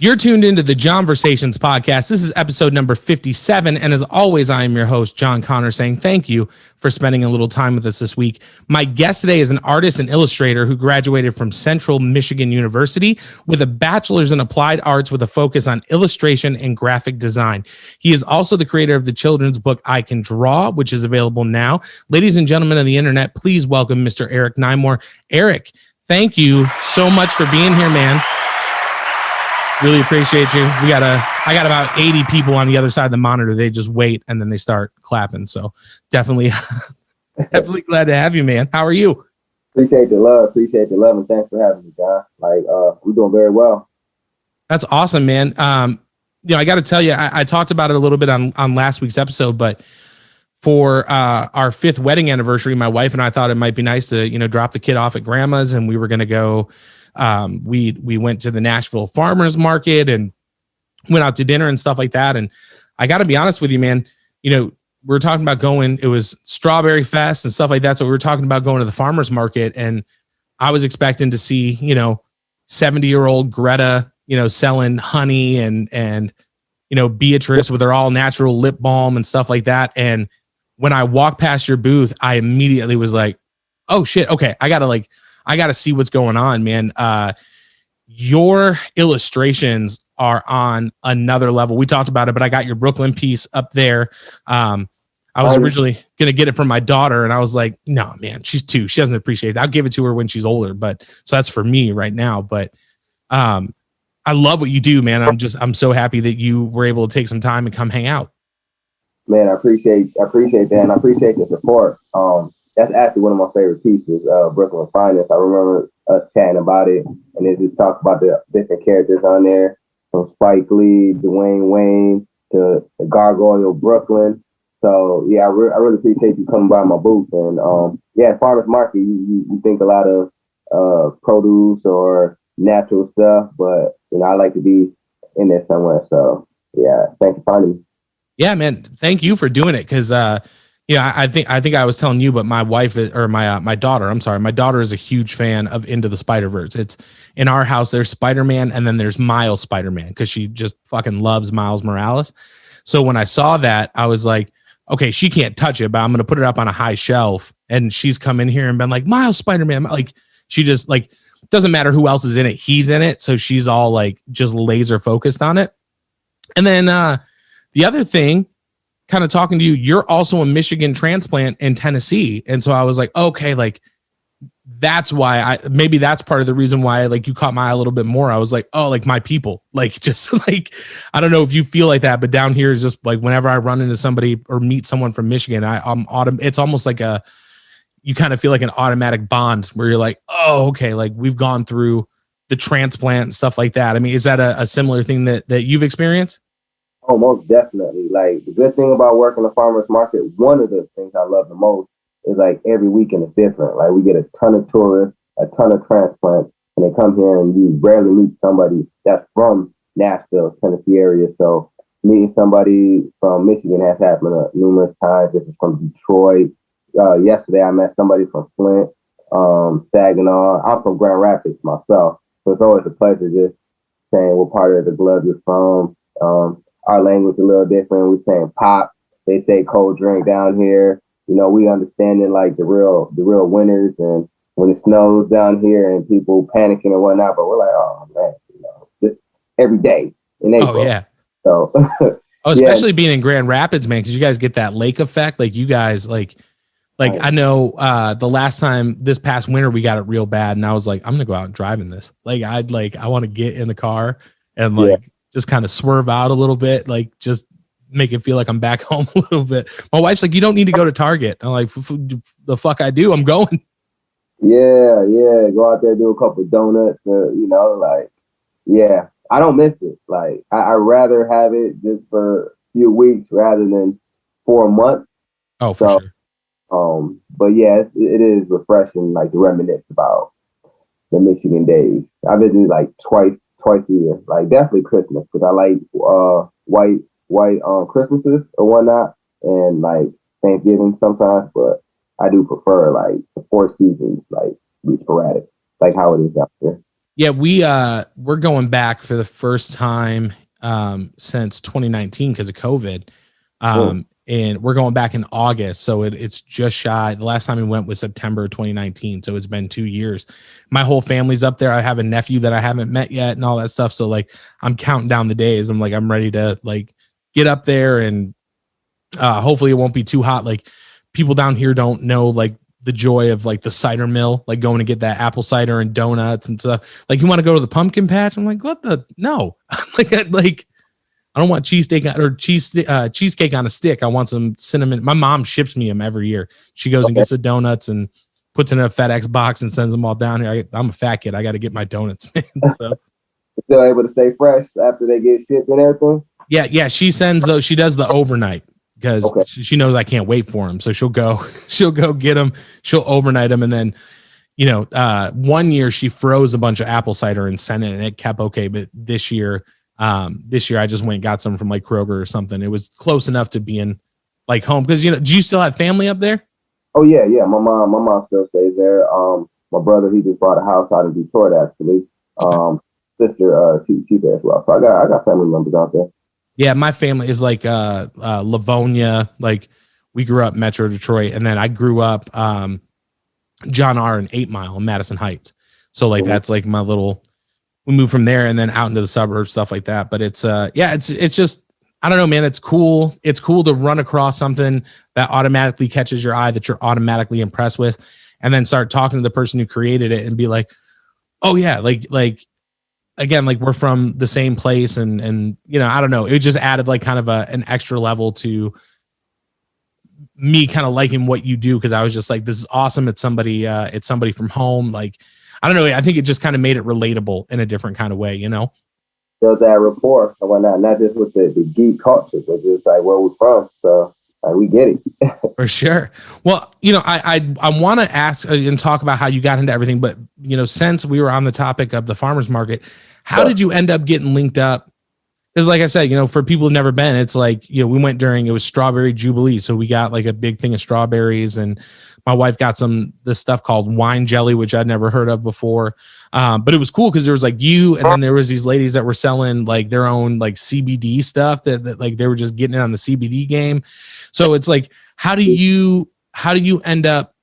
You're tuned into the Johnversations Podcast. This is episode number 57. And as always, I am your host, John Connor, saying thank you for spending a little time with us this week. My guest today is an artist and illustrator who graduated from Central Michigan University with a bachelor's in applied arts with a focus on illustration and graphic design. He is also the creator of the children's book, I Can Draw, which is available now. Ladies and gentlemen of the internet, please welcome Mr. Eric Nyamor. Eric, thank you so much for being here, man. Really appreciate you. I got about 80 people on the other side of the monitor. They just wait and then they start clapping. So definitely glad to have you, man. How are you? Appreciate the love, and thanks for having me, John. I'm doing very well. That's awesome, man. I got to tell you, I talked about it a little bit on last week's episode, but for our 5th wedding anniversary, my wife and I thought it might be nice to, drop the kid off at grandma's, and we were going to go. We went to the Nashville farmers market and went out to dinner and stuff like that. And I got to be honest with you, man, we were talking about going, it was Strawberry Fest and stuff like that. So we were talking about going to the farmers market, and I was expecting to see, 70-year-old Greta, selling honey and Beatrice with her all natural lip balm and stuff like that. And when I walked past your booth, I immediately was like, oh shit. Okay. I got to see what's going on, man. Your illustrations are on another level. We talked about it, but I got your Brooklyn piece up there. I was originally going to get it from my daughter, and I was like, no, man, she's 2. She doesn't appreciate it. I'll give it to her when she's older, so that's for me right now. But I love what you do, man. I'm so happy that you were able to take some time and come hang out. Man, I appreciate that, and I appreciate the support. That's actually one of my favorite pieces, Brooklyn Finest. I remember us chatting about it, and it just talked about the different characters on there, from Spike Lee, Dwayne Wayne, to the Gargoyle Brooklyn. So, yeah, I really appreciate you coming by my booth. And, farmers market, you think a lot of produce or natural stuff, but, I like to be in there somewhere. So, yeah, thanks for finding me. Yeah, man, thank you for doing it, because I think I was telling you, but my wife my daughter is a huge fan of Into the Spider-Verse. It's in our house. There's Spider-Man, and then there's Miles Spider-Man, because she just fucking loves Miles Morales. So when I saw that, I was like, okay, she can't touch it, but I'm going to put it up on a high shelf. And she's come in here and been like, Miles Spider-Man. Like, she just doesn't matter who else is in it. He's in it. So she's all like just laser focused on it. And then the other thing, kind of talking to you, you're also a Michigan transplant in Tennessee. And so I was like, okay, that's why maybe that's part of the reason why you caught my eye a little bit more. I was like, oh, my people, just I don't know if you feel like that, but down here is just whenever I run into somebody or meet someone from Michigan, it's almost like you kind of feel like an automatic bond where you're like, oh, okay. We've gone through the transplant and stuff like that. I mean, is that a similar thing that you've experienced? Oh, most definitely. The good thing about working the farmers market, one of the things I love the most is every weekend is different. We get a ton of tourists, a ton of transplants, and they come here, and you rarely meet somebody that's from Nashville, Tennessee area. So meeting somebody from Michigan has happened numerous times. This is from Detroit. Yesterday I met somebody from Flint, Saginaw. I'm from Grand Rapids myself, so it's always a pleasure just saying what part of the globe you're from. Our language is a little different. We're saying pop. They say cold drink down here. We understanding the real winters, and when it snows down here and people panicking and whatnot. But we're like, oh man, just every day in April. Oh yeah. So. Especially being in Grand Rapids, man, because you guys get that lake effect. You guys I know the last time this past winter we got it real bad, and I was like, I'm gonna go out and drive in this. I want to get in the car and just kind of swerve out a little bit, just make it feel like I'm back home a little bit. My wife's like, you don't need to go to Target. I'm like, the fuck I do. I'm going. Yeah. Go out there, do a couple of donuts, yeah. I don't miss it. I'd rather have it just for a few weeks rather than 4 months. Oh, for sure. But yeah, it is refreshing, to reminisce about the Michigan days. I visited twice a year, definitely Christmas, because I like white Christmases or whatnot, and Thanksgiving sometimes, but I do prefer the 4 seasons, be sporadic, how it is out there. Yeah, we're going back for the first time since 2019 because of COVID. And we're going back in August. So it's just shy. The last time we went was September 2019. So it's been 2 years. My whole family's up there. I have a nephew that I haven't met yet and all that stuff. So like I'm counting down the days. I'm like, I'm ready to like get up there, and hopefully it won't be too hot. Like people down here don't know like the joy of like the cider mill, like going to get that apple cider and donuts and stuff. Like, you want to go to the pumpkin patch? I'm like, what the? No. I don't want cheesesteak or cheesecake on a stick. I want some cinnamon. My mom ships me them every year. She goes and gets the donuts and puts in a FedEx box and sends them all down here. I'm a fat kid. I got to get my donuts, man. So still able to stay fresh after they get shipped and everything. Yeah. She sends those. She does the overnight because she knows I can't wait for them. So she'll go get them. She'll overnight them, and then 1 year she froze a bunch of apple cider and sent it, and it kept okay. But this year I just went and got some from like Kroger or something. It was close enough to being like home. Because, do you still have family up there? Oh yeah. My mom still stays there. My brother, he just bought a house out in Detroit, actually. Sister, she there as well. So I got family members out there. Yeah, my family is like Livonia. Like we grew up Metro Detroit, and then I grew up John R. and 8 Mile in Madison Heights. So like that's like my little. We moved from there and then out into the suburbs, stuff like that. But it's just, I don't know, man. It's cool. It's cool to run across something that automatically catches your eye, that you're automatically impressed with, and then start talking to the person who created it and be like, oh yeah, like again, like we're from the same place, and I don't know. It just added like kind of an extra level to me kind of liking what you do, because I was just like, this is awesome. It's somebody from home. Like, I don't know. I think it just kind of made it relatable in a different kind of way, Build that rapport and whatnot, not just with the geek culture, but just like where we're from. So we get it. For sure. Well, I want to ask and talk about how you got into everything, but since we were on the topic of the farmers market, how did you end up getting linked up? Because like I said, for people who've never been, it's like, we went it was Strawberry Jubilee. So we got like a big thing of strawberries, and my wife got this stuff called wine jelly, which I'd never heard of before. But it was cool because there was like you, and then there was these ladies that were selling like their own like CBD stuff that like they were just getting it on the CBD game. So it's like, how do you end up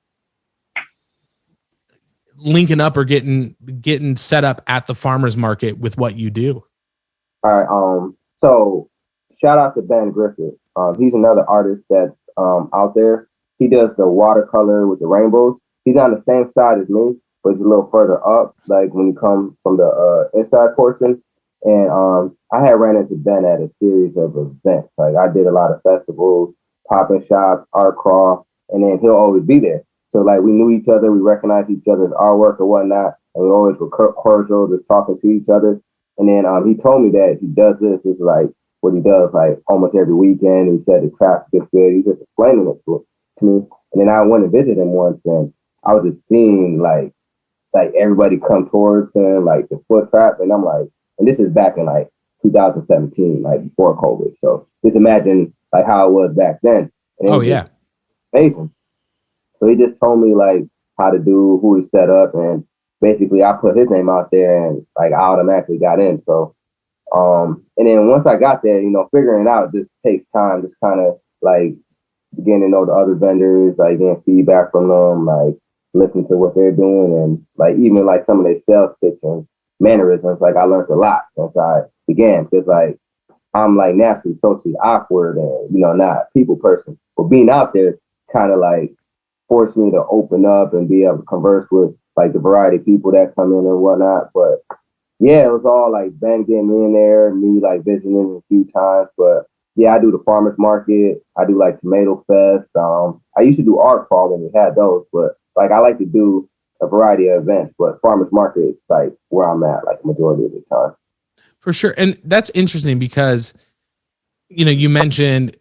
linking up or getting set up at the farmers market with what you do? All right. So shout out to Ben Griffith. He's another artist that's out there. He does the watercolor with the rainbows. He's on the same side as me, but he's a little further up, like when you come from the inside portion. And I had ran into Ben at a series of events. Like I did a lot of festivals, pop-in shops, art crawl, and then he'll always be there. So like we knew each other, we recognized each other's artwork or whatnot, and we always were cordial, just talking to each other. And then he told me that he does this is like what he does like almost every weekend. He said the traffic is good. He's just explaining it to me. And then I went and visited him once, and I was just seeing like everybody come towards him, like the foot trap. And I'm like, and this is back in like 2017, like before COVID. So just imagine like how it was back then. And amazing. So he just told me like how to do, who he set up, and basically I put his name out there, and like I automatically got in. So, and then once I got there, figuring it out just takes time, just kind of like getting to know the other vendors, like getting feedback from them, like listening to what they're doing, and like even like some of their sales pitch and mannerisms. Like I learned a lot since I began, because like I'm like naturally socially awkward and not a people person, but being out there kind of like forced me to open up and be able to converse with like the variety of people that come in and whatnot. But yeah, it was all like Ben getting me in there, me like visiting a few times. But yeah, I do the farmers market. I do like Tomato Fest. I used to do art crawl when we had those, but like I like to do a variety of events. But farmers market is like where I'm at, like the majority of the time. For sure, and that's interesting because you mentioned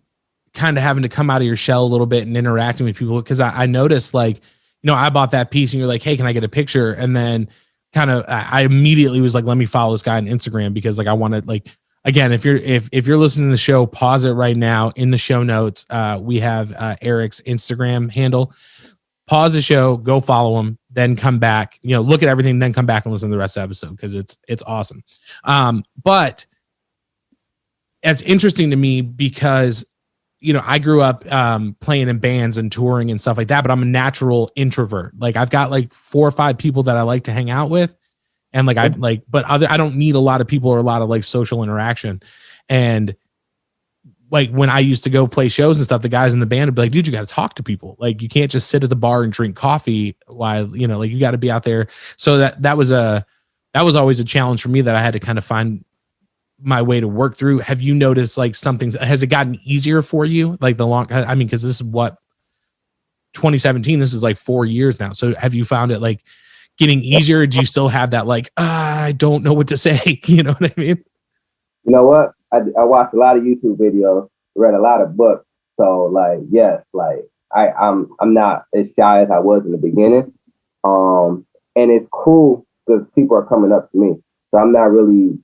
kind of having to come out of your shell a little bit and interacting with people. Because I noticed like I bought that piece, and you're like, hey, can I get a picture? And then kind of I immediately was like, let me follow this guy on Instagram, because like I wanted like. Again, if you're listening to the show, pause it right now. In the show notes, we have Eric's Instagram handle. Pause the show, go follow him, then come back, look at everything, then come back and listen to the rest of the episode because it's awesome. But it's interesting to me because, I grew up playing in bands and touring and stuff like that, but I'm a natural introvert. Like I've got like 4 or 5 people that I like to hang out with. And like, I don't need a lot of people or a lot of like social interaction. And like when I used to go play shows and stuff, the guys in the band would be like, dude, you got to talk to people. Like you can't just sit at the bar and drink coffee while, like you got to be out there. So that was always a challenge for me that I had to kind of find my way to work through. Have you noticed like has it gotten easier for you? Like cause this is 2017, this is like 4 years now. So have you found it like getting easier? Do you still have that like, I don't know what to say? You know what I mean? You know what? I watched a lot of YouTube videos, read a lot of books. So like, yes, like I'm not as shy as I was in the beginning. And it's cool because people are coming up to me. So I'm not really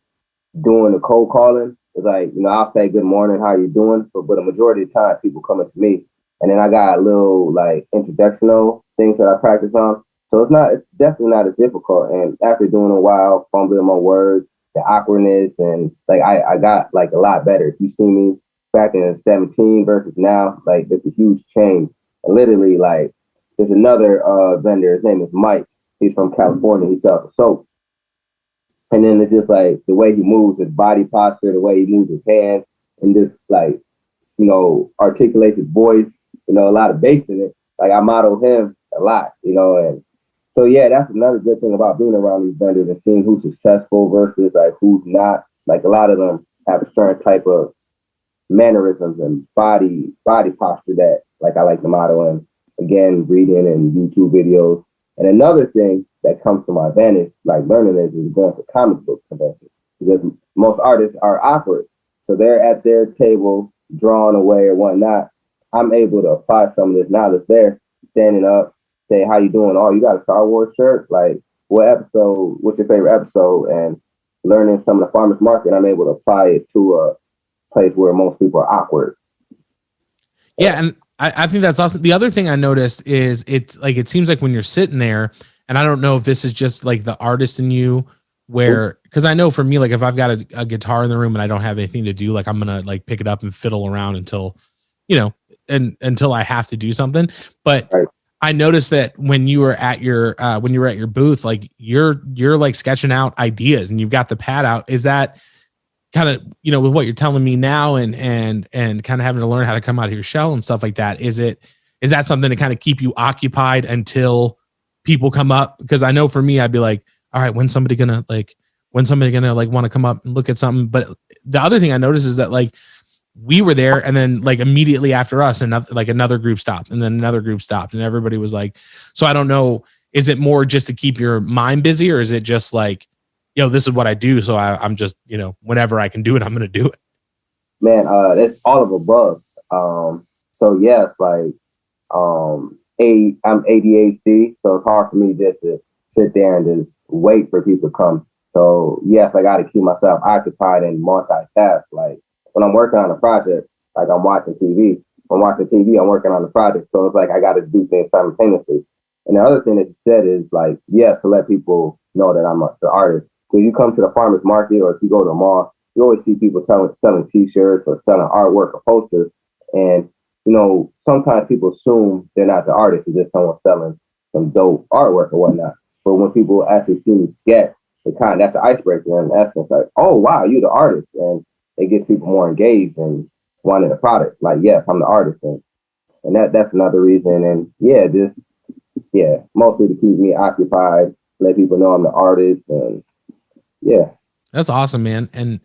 doing the cold calling. It's like, I'll say good morning, how you doing? But a majority of the time people coming to me. And then I got little like introductional things that I practice on. So it's definitely not as difficult. And after doing a while, fumbling my words, the awkwardness, and like I got like a lot better. If you see me back in 17 versus now, like it's a huge change. And literally, like there's another vendor. His name is Mike. He's from California. He sells soap. And then it's just like the way he moves, his body posture, the way he moves his hands, and just like, articulates his voice, a lot of bass in it. Like I model him a lot, and so yeah, that's another good thing about being around these vendors and seeing who's successful versus like who's not. Like a lot of them have a certain type of mannerisms and body posture that like I like to model, and again, reading and YouTube videos. And another thing that comes to my advantage, like learning this, is going to comic book conventions, because most artists are awkward. So they're at their table drawing away or whatnot. I'm able to apply some of this knowledge there, standing up, say, how you doing? Oh, you got a Star Wars shirt? Like, what's your favorite episode? And learning some of the farmers market, I'm able to apply it to a place where most people are awkward. Yeah, and I think that's awesome. The other thing I noticed is it seems like when you're sitting there, and I don't know if this is just like the artist in you, where, because I know for me, like if I've got a guitar in the room and I don't have anything to do, like I'm gonna like pick it up and fiddle around until, until I have to do something. But right. I noticed that when you were at your booth, like you're like sketching out ideas and you've got the pad out. Is that kind of, with what you're telling me now and kind of having to learn how to come out of your shell and stuff like that? Is that something to kind of keep you occupied until people come up? Because I know for me, I'd be like, all right, when's somebody gonna want to come up and look at something? But the other thing I noticed is that like we were there, and then like immediately after us, another group stopped, and then another group stopped, and everybody was like, so I don't know, is it more just to keep your mind busy, or is it just like, this is what I do, so I'm just, whenever I can do it, I'm going to do it? Man, it's all of above. So yes, like, I'm ADHD, so it's hard for me just to sit there and just wait for people to come. So yes, I got to keep myself occupied and multitask. Like when I'm working on a project, like I'm watching TV. When I'm watching TV, I'm working on the project. So it's like I got to do things simultaneously. And the other thing that you said is like, yes, to let people know that I'm the artist. When you come to the farmer's market, or if you go to a mall, you always see people selling T-shirts or selling artwork or posters. And, sometimes people assume they're not the artist, it's just someone selling some dope artwork or whatnot. But when people actually see me sketch, that's the icebreaker in essence. Like, oh, wow, you're the artist. And it gets people more engaged and wanting the product. Like, yes, I'm the artist. And that's another reason. And mostly to keep me occupied, let people know I'm the artist. And yeah. That's awesome, man. And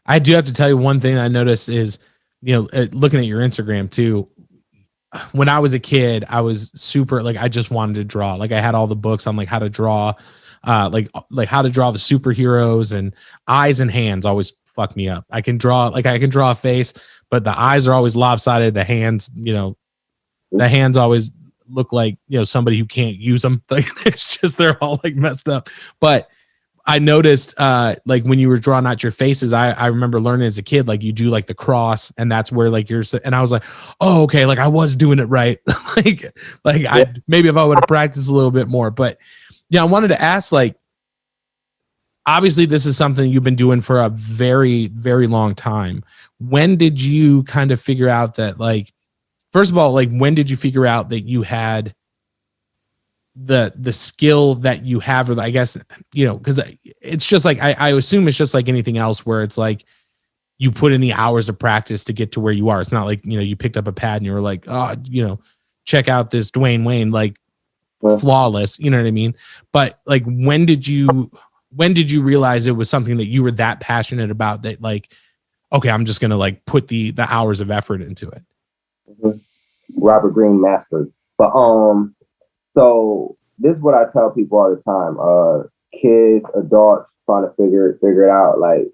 I do have to tell you one thing I noticed is, looking at your Instagram too, when I was a kid, I was super, like, I just wanted to draw. Like I had all the books on like how to draw, like how to draw the superheroes, and eyes and hands always fuck me up. I can draw a face, but the eyes are always lopsided. The hands, the hands always look like, somebody who can't use them. Like it's just, they're all like messed up. But I noticed like when you were drawing out your faces, I remember learning as a kid, like you do like the cross, and that's where like and I was like, oh, okay, like I was doing it right. like I maybe if I would have practiced a little bit more. But yeah, I wanted to ask, like, obviously this is something you've been doing for a very, very long time. When did you kind of figure out that, like, first of all, like when did you figure out that you had the skill that you have, or I guess, you know, because it's just like I assume it's just like anything else where it's like you put in the hours of practice to get to where you are. It's not like, you know, you picked up a pad and you were like, oh, you know, check out this Dwayne Wayne, like flawless, you know what I mean? But like when did you realize it was something that you were that passionate about, that like, okay, I'm just gonna like put the hours of effort into it? Robert Greene Masters. But so this is what I tell people all the time. Kids, adults trying to figure it out, like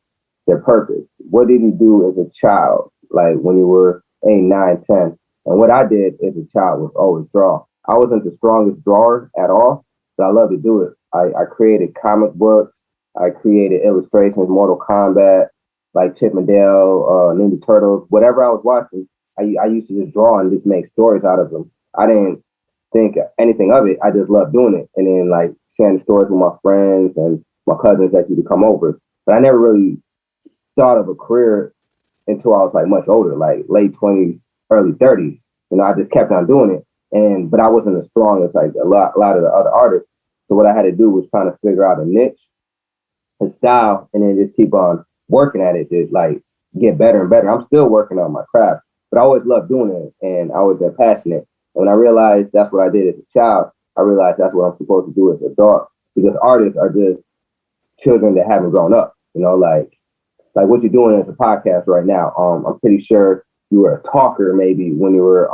their purpose. What did you do as a child? Like when you were 8, 9, 10. And what I did as a child was always draw. I wasn't the strongest drawer at all, but I love to do it. I created comic books. I created illustrations, Mortal Kombat, like Chip and Dale, Ninja Turtles, whatever I was watching. I used to just draw and just make stories out of them. I didn't think anything of it. I just loved doing it. And then like sharing the stories with my friends and my cousins that used to come over. But I never really thought of a career until I was like much older, like late 20s, early 30s. You know, I just kept on doing it. But I wasn't as strong as like a lot of the other artists. So what I had to do was trying to figure out a niche, a style, and then just keep on working at it, just like get better and better. I'm still working on my craft, but I always loved doing it, and I always been passionate. And when I realized that's what I did as a child, I realized that's what I'm supposed to do as an adult, because artists are just children that haven't grown up. You know, like what you're doing as a podcast right now. I'm pretty sure you were a talker maybe when you were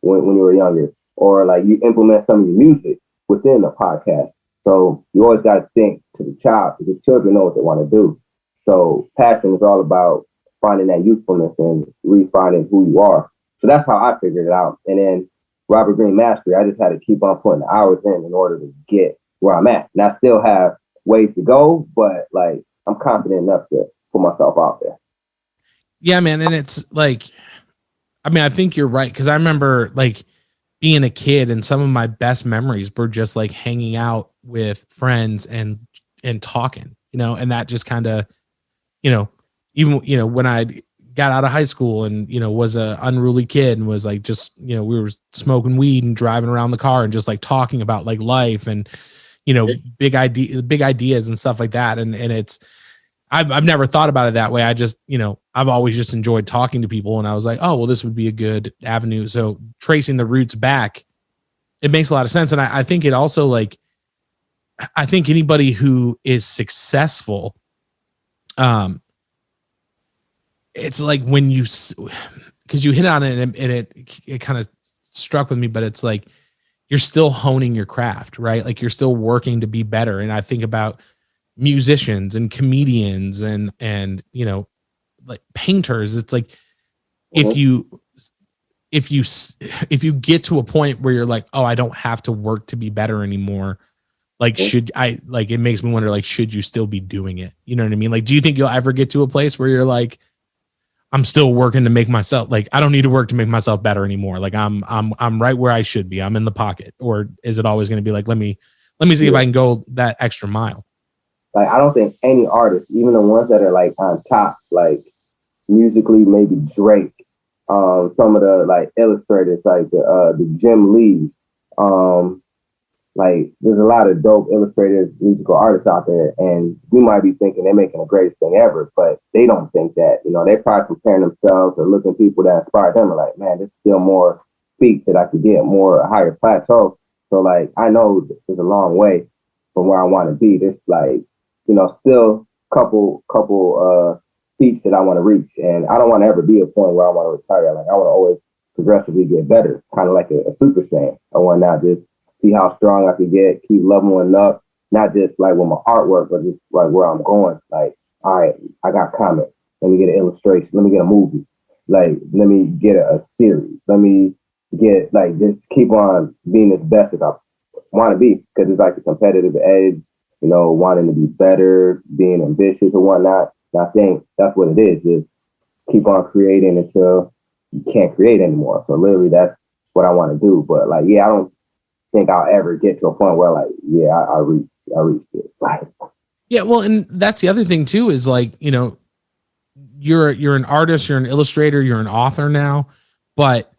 when you were younger, or like you implement some of your music within the podcast. So you always got to think to the child, because children know what they want to do. So passion is all about finding that usefulness and refining who you are. So that's how I figured it out. And then Robert Greene Mastery, I just had to keep on putting the hours in order to get where I'm at. And I still have ways to go, but like I'm confident enough to put myself out there. Yeah, man. And it's like, I mean, I think you're right, because I remember like being a kid, and some of my best memories were just like hanging out with friends and talking, you know, and that just kind of, you know, even, you know, when I got out of high school and, you know, was a unruly kid and was like, just, you know, we were smoking weed and driving around the car and just like talking about like life and, you know, big ideas and stuff like that. And it's, I've never thought about it that way. I just, you know, I've always just enjoyed talking to people, and I was like, oh, well, this would be a good avenue. So tracing the roots back, it makes a lot of sense. And I think it also, like, I think anybody who is successful, it's like when you, because you hit on it and it kind of struck with me, but it's like, you're still honing your craft, right? Like you're still working to be better. And I think about musicians and comedians and you know, like painters. It's like if you get to a point where you're like, oh, I don't have to work to be better anymore, like should I, like, it makes me wonder, like, should you still be doing it? You know what I mean? Like, do you think you'll ever get to a place where you're like, I'm still working to make myself, like, I don't need to work to make myself better anymore, like I'm right where I should be, I'm in the pocket? Or is it always going to be like, let me see if I can go that extra mile? Like, I don't think any artist, even the ones that are like on top, like musically, maybe Drake, some of the like illustrators, like the Jim Lees, like there's a lot of dope illustrators, musical artists out there, and we might be thinking they're making the greatest thing ever, but they don't think that. You know, they're probably comparing themselves or looking at people that inspire them, and like, man, there's still more feats that I could get, more higher plateau. So like, I know there's a long way from where I want to be. There's like, you know, still couple feats that I want to reach, and I don't want to ever be a point where I want to retire. Like, I want to always progressively get better, kind of like a Super Saiyan. I want to not just see how strong I can get, keep leveling up, not just like with my artwork, but just like where I'm going. Like, all right, I got comics. Let me get an illustration. Let me get a movie. Like, let me get a series. Let me get, like, just keep on being as best as I want to be, because it's like a competitive edge. wanting to be better, being ambitious or whatnot. And I think that's what it is, just keep on creating until you can't create anymore. So literally that's what I want to do. But like, I don't think I'll ever get to a point where like, I reached it. Like, yeah. Well, and that's the other thing too, is like, you're an artist, you're an illustrator, you're an author now, but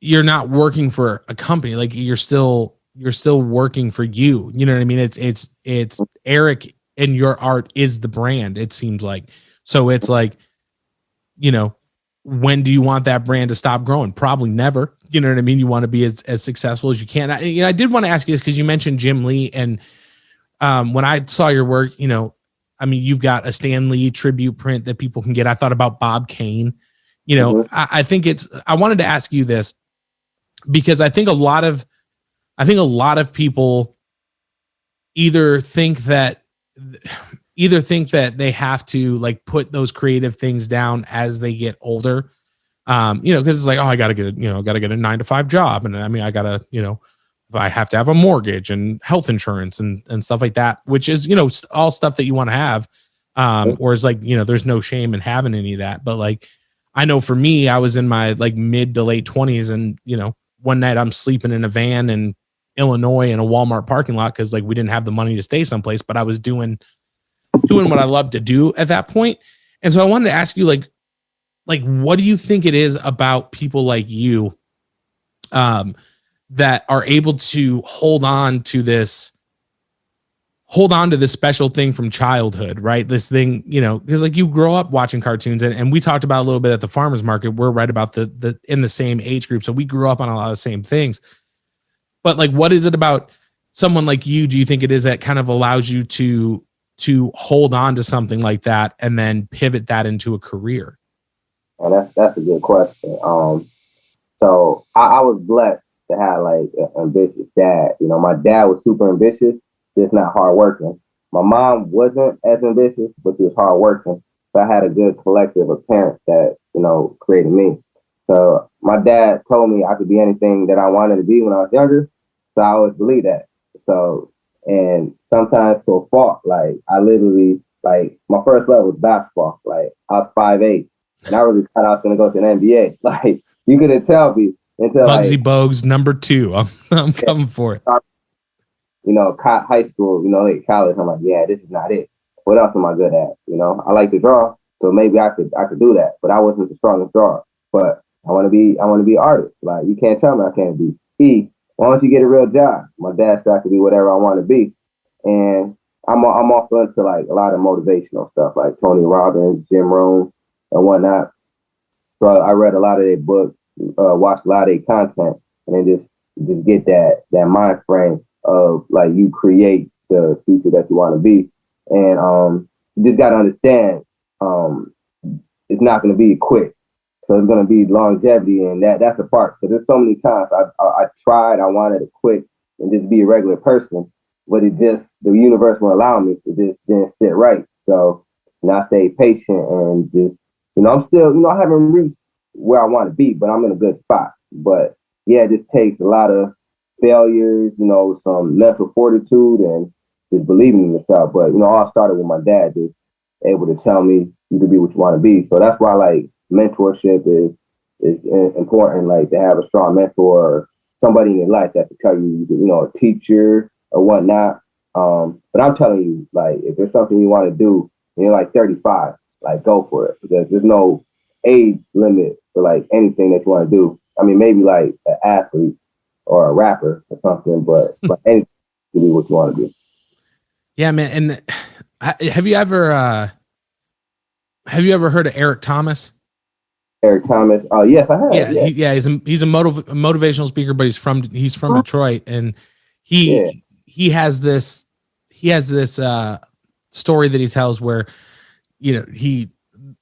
you're not working for a company. Like you're still working for you. You know what I mean? It's Eric, and your art is the brand, it seems like. So it's like, when do you want that brand to stop growing? Probably never. You know what I mean? You want to be as successful as you can. I did want to ask you this because you mentioned Jim Lee, and when I saw your work, you've got a Stan Lee tribute print that people can get. I thought about Bob Kane. I think I wanted to ask you this because I think a lot of people either think that they have to like put those creative things down as they get older. Because it's like, oh, I gotta get a 9-to-5 job. And I gotta, I have to have a mortgage and health insurance and stuff like that, which is, all stuff that you want to have. Or is like, there's no shame in having any of that. But like, I know for me, I was in my like mid to late 20s, and, one night I'm sleeping in a van in Illinois in a Walmart parking lot, because like we didn't have the money to stay someplace, but I was doing what I love to do at that point. And so I wanted to ask you, like, what do you think it is about people like you that are able to hold on to this special thing from childhood, right? This thing, because like you grow up watching cartoons, and we talked about a little bit at the farmer's market. We're right about the in the same age group. So we grew up on a lot of the same things. But like, what is it about someone like you, do you think it is, that kind of allows you to hold on to something like that and then pivot that into a career? And that's a good question. So I was blessed to have like an ambitious dad. My dad was super ambitious, just not hardworking. My mom wasn't as ambitious, but she was hardworking. So I had a good collective of parents that, created me. So my dad told me I could be anything that I wanted to be when I was younger. So I always believed that. So, and sometimes to a fault, like I literally, like my first love was basketball. Like I was 5'8", and I really thought I was going to go to the NBA. Like you couldn't tell me until Bugsy like, Bogues, number 2. I'm coming for it. High school, like college. I'm like, this is not it. What else am I good at? I like to draw, so maybe I could do that. But I wasn't the strongest drawer. But I want to be an artist. Like you can't tell me I can't be. Why don't you get a real job? My dad said I could be whatever I want to be, and I'm also into like a lot of motivational stuff, like Tony Robbins, Jim Rohn, and whatnot. So I read a lot of their books, watched a lot of their content, and then just get that mind frame of like you create the future that you want to be, and you just got to understand it's not going to be quick. So it's going to be longevity, and that's a part. So there's so many times I tried, I wanted to quit and just be a regular person, but the universe won't allow me. It just didn't sit right. So I stayed patient and just, I'm still, I haven't reached where I want to be, but I'm in a good spot. But it just takes a lot of failures, some mental fortitude and just believing in yourself. But, all started with my dad just able to tell me you can be what you want to be. So that's why like mentorship is important, like to have a strong mentor or somebody in your life that can tell you, a teacher or whatnot. But I'm telling you, like, if there's something you want to do and you're like 35, like go for it, because there's no age limit for like anything that you want to do. I mean, maybe like an athlete or a rapper or something, but anything to be what you want to do. Yeah, man. And have you ever heard of Eric Thomas? Eric Thomas. Oh, yes, I have. Yeah. He's a motivational speaker, but he's from Detroit, and he has this story that he tells where, he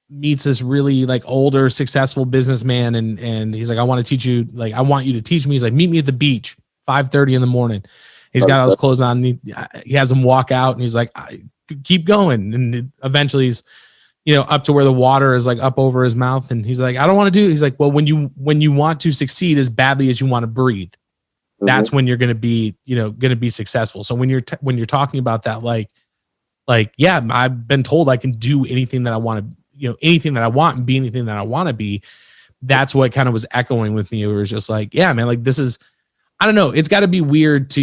meets this really like older, successful businessman, and he's like, I want to teach you, like, I want you to teach me. He's like, meet me at the beach, 5:30 in the morning. He's got all his clothes on, and he has him walk out, and he's like, keep going. And eventually he's, up to where the water is like up over his mouth. And he's like, I don't want to do it. He's like, well, when you want to succeed as badly as you want to breathe, that's when you're going to be, going to be successful. So when you're talking about that, yeah, I've been told I can do anything that I want to, anything that I want and be anything that I want to be. That's what kind of was echoing with me. It was just like, yeah, man, like this is, I don't know. It's got to be weird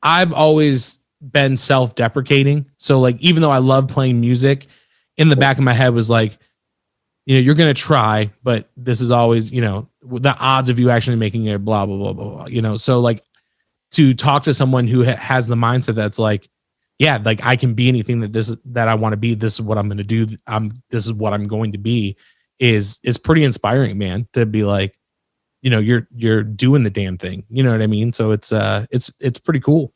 I've always been self-deprecating. So like, even though I love playing music, in the back of my head was like, you're going to try, but this is always, the odds of you actually making it, blah, blah, blah, blah, blah, So like to talk to someone who has the mindset that's like, yeah, like I can be anything that I want to be. This is what I'm going to do. This is what I'm going to be is pretty inspiring, man, to be like, you're doing the damn thing. You know what I mean? So it's pretty cool.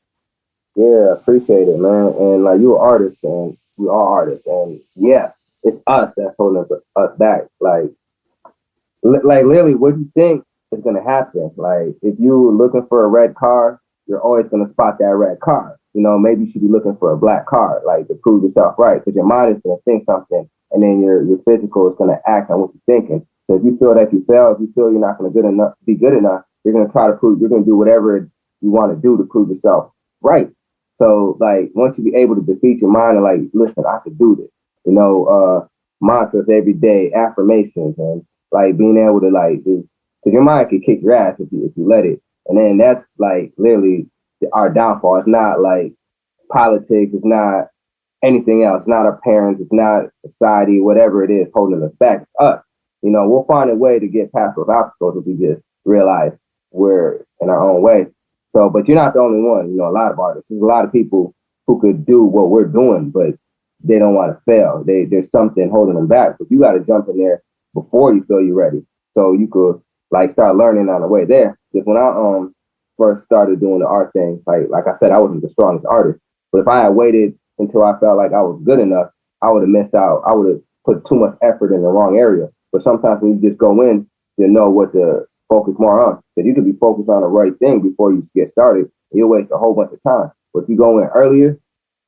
Yeah, appreciate it, man. And like you're an artist, and we all artists, and yes, it's us that's holding us back. Like literally, what you think is gonna happen? Like if you're looking for a red car, you're always gonna spot that red car. Maybe you should be looking for a black car, like to prove yourself right, because your mind is gonna think something, and then your physical is gonna act on what you're thinking. So if you feel that you fail, if you feel you're not gonna be good enough, you're gonna try to prove. You're gonna do whatever you want to do to prove yourself right. So like once you be able to defeat your mind and like, listen, I could do this. Mantras every day, affirmations, and like being able to like, because your mind can kick your ass if you let it. And then that's like literally our downfall. It's not like politics. It's not anything else. It's not our parents. It's not society. Whatever it is holding us back, it's us. We'll find a way to get past those obstacles if we just realize we're in our own way. So, but you're not the only one. A lot of artists. There's a lot of people who could do what we're doing, but they don't want to fail. There's something holding them back. But you got to jump in there before you feel you're ready, so you could like start learning on the way there. Because when I first started doing the art thing, like I said, I wasn't the strongest artist. But if I had waited until I felt like I was good enough, I would have missed out. I would have put too much effort in the wrong area. But sometimes when you just go in, you know what to focus more on. Because you could be focused on the right thing before you get started. You'll waste a whole bunch of time. But if you go in earlier,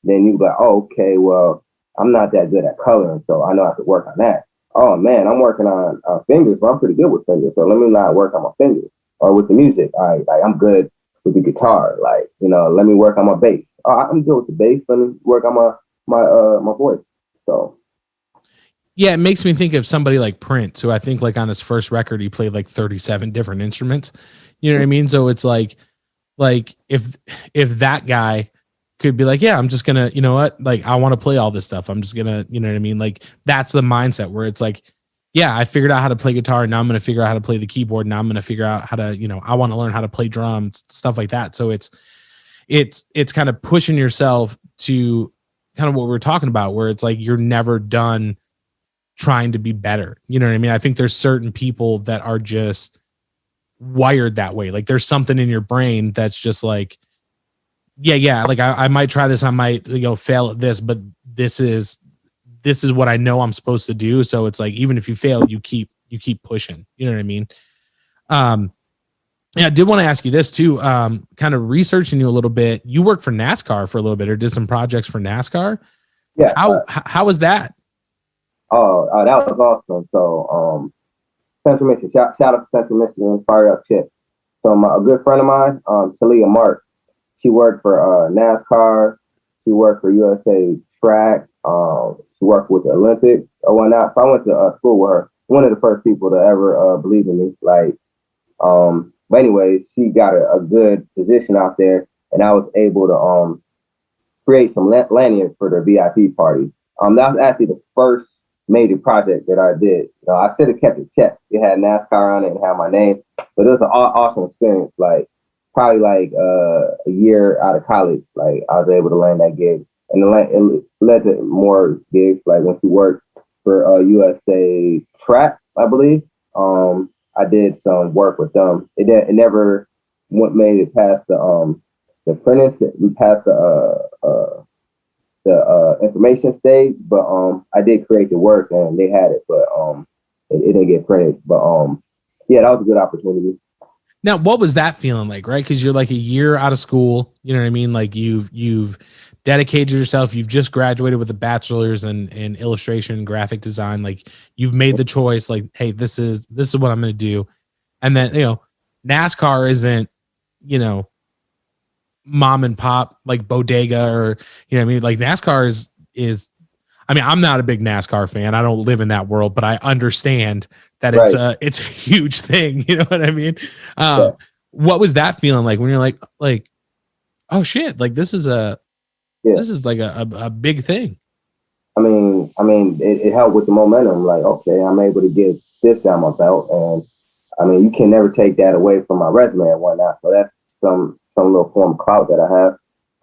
then you'll be like, oh, okay, well, I'm not that good at coloring, so I know I have to work on that. Oh man, I'm working on fingers, but I'm pretty good with fingers, so let me not work on my fingers. Or with the music, all right, like I'm good with the guitar, like let me work on my bass. Oh, I'm good with the bass. Let me work on my voice. So yeah, it makes me think of somebody like Prince, who I think like on his first record he played like 37 different instruments. You know what I mean? So it's like if that guy could be like, yeah, I'm just gonna, you know what, like I want to play all this stuff. I'm just gonna, you know what I mean? Like that's the mindset where it's like, yeah, I figured out how to play guitar. Now I'm gonna figure out how to play the keyboard. Now I'm gonna figure out how to, I want to learn how to play drums, stuff like that. So it's kind of pushing yourself to kind of what we're talking about, where it's like you're never done trying to be better. You know what I mean? I think there's certain people that are just wired that way. Like there's something in your brain that's just like, yeah. Like I might try this. I might fail at this, but this is what I know I'm supposed to do. So it's like, even if you fail, you keep pushing, you know what I mean? Yeah, I did want to ask you this too. Kind of researching you a little bit. You worked for NASCAR for a little bit, or did some projects for NASCAR. Yeah. How was that? Oh, that was awesome. So, Central Michigan, shout out to Central Michigan, Fire Up Chip. So a good friend of mine, Talia Mark, she worked for NASCAR. She worked for USA Track. She worked with the Olympics or whatnot. So I went to school with her. One of the first people to ever believe in me. But anyways, she got a good position out there, and I was able to create some lanyards for the VIP party. That was actually the first major project that I did. I should have kept it checked. It had NASCAR on it and had my name, but it was an awesome experience. Probably a year out of college, I was able to land that gig, and it led to more gigs. When she worked for USA Track, I believe, I did some work with them. It never made it past the apprentice. We passed the information stage, but I did create the work and they had it, but it didn't get printed. But yeah, that was a good opportunity. Now, what was that feeling like, right? Because you're like a year out of school, you know what I mean? Like you've dedicated yourself. You've just graduated with a bachelor's in illustration and graphic design. Like you've made the choice, like, hey, this is what I'm going to do. And then, NASCAR isn't, mom and pop like bodega or, like NASCAR is, I mean, I'm not a big NASCAR fan. I don't live in that world, but I understand that it's a huge thing. You know what I mean? What was that feeling like when you're like, oh shit, like this is like a big thing. I mean, it helped with the momentum. Like, okay, I'm able to get this down my belt, and I mean, you can never take that away from my resume and whatnot. So that's some little form of clout that I have.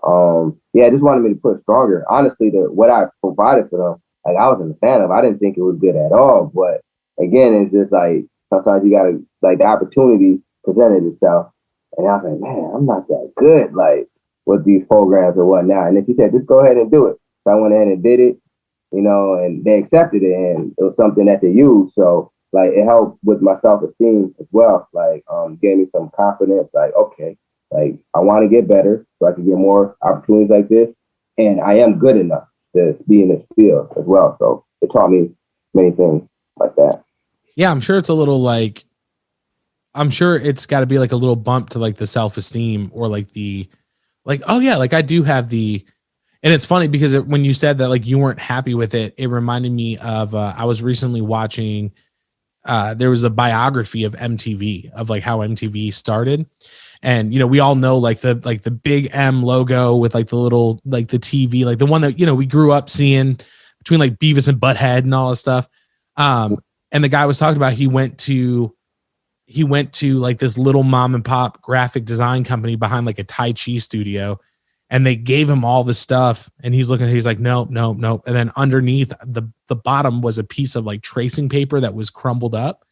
I just wanted me to push stronger. Honestly, what I provided for them, like I wasn't a fan of. I didn't think it was good at all. But again, it's just like sometimes you gotta, like, the opportunity presented itself, and I was like, man, I'm not that good, like, with these programs or whatnot. And then she said, just go ahead and do it. So I went ahead and did it, and they accepted it, and it was something that they used. So like it helped with my self-esteem as well. Like gave me some confidence. Like, okay, like I want to get better so I can get more opportunities like this, and I am good enough to be in this field as well. So it taught me many things like that. Yeah, I'm sure it's a little like, I'm sure it's got to be like a little bump to like the self-esteem or like the, like, oh yeah, like I do have the, and it's funny because when you said that like you weren't happy with it, it reminded me of, I was recently watching, there was a biography of MTV, of like how MTV started. And, we all know like the big M logo with like the little, like the TV, like the one that, we grew up seeing between like Beavis and Butthead and all this stuff. And the guy was talking about, he went to like this little mom and pop graphic design company behind like a Tai Chi studio, and they gave him all the stuff, and he's like, no. And then underneath the bottom was a piece of like tracing paper that was crumbled up,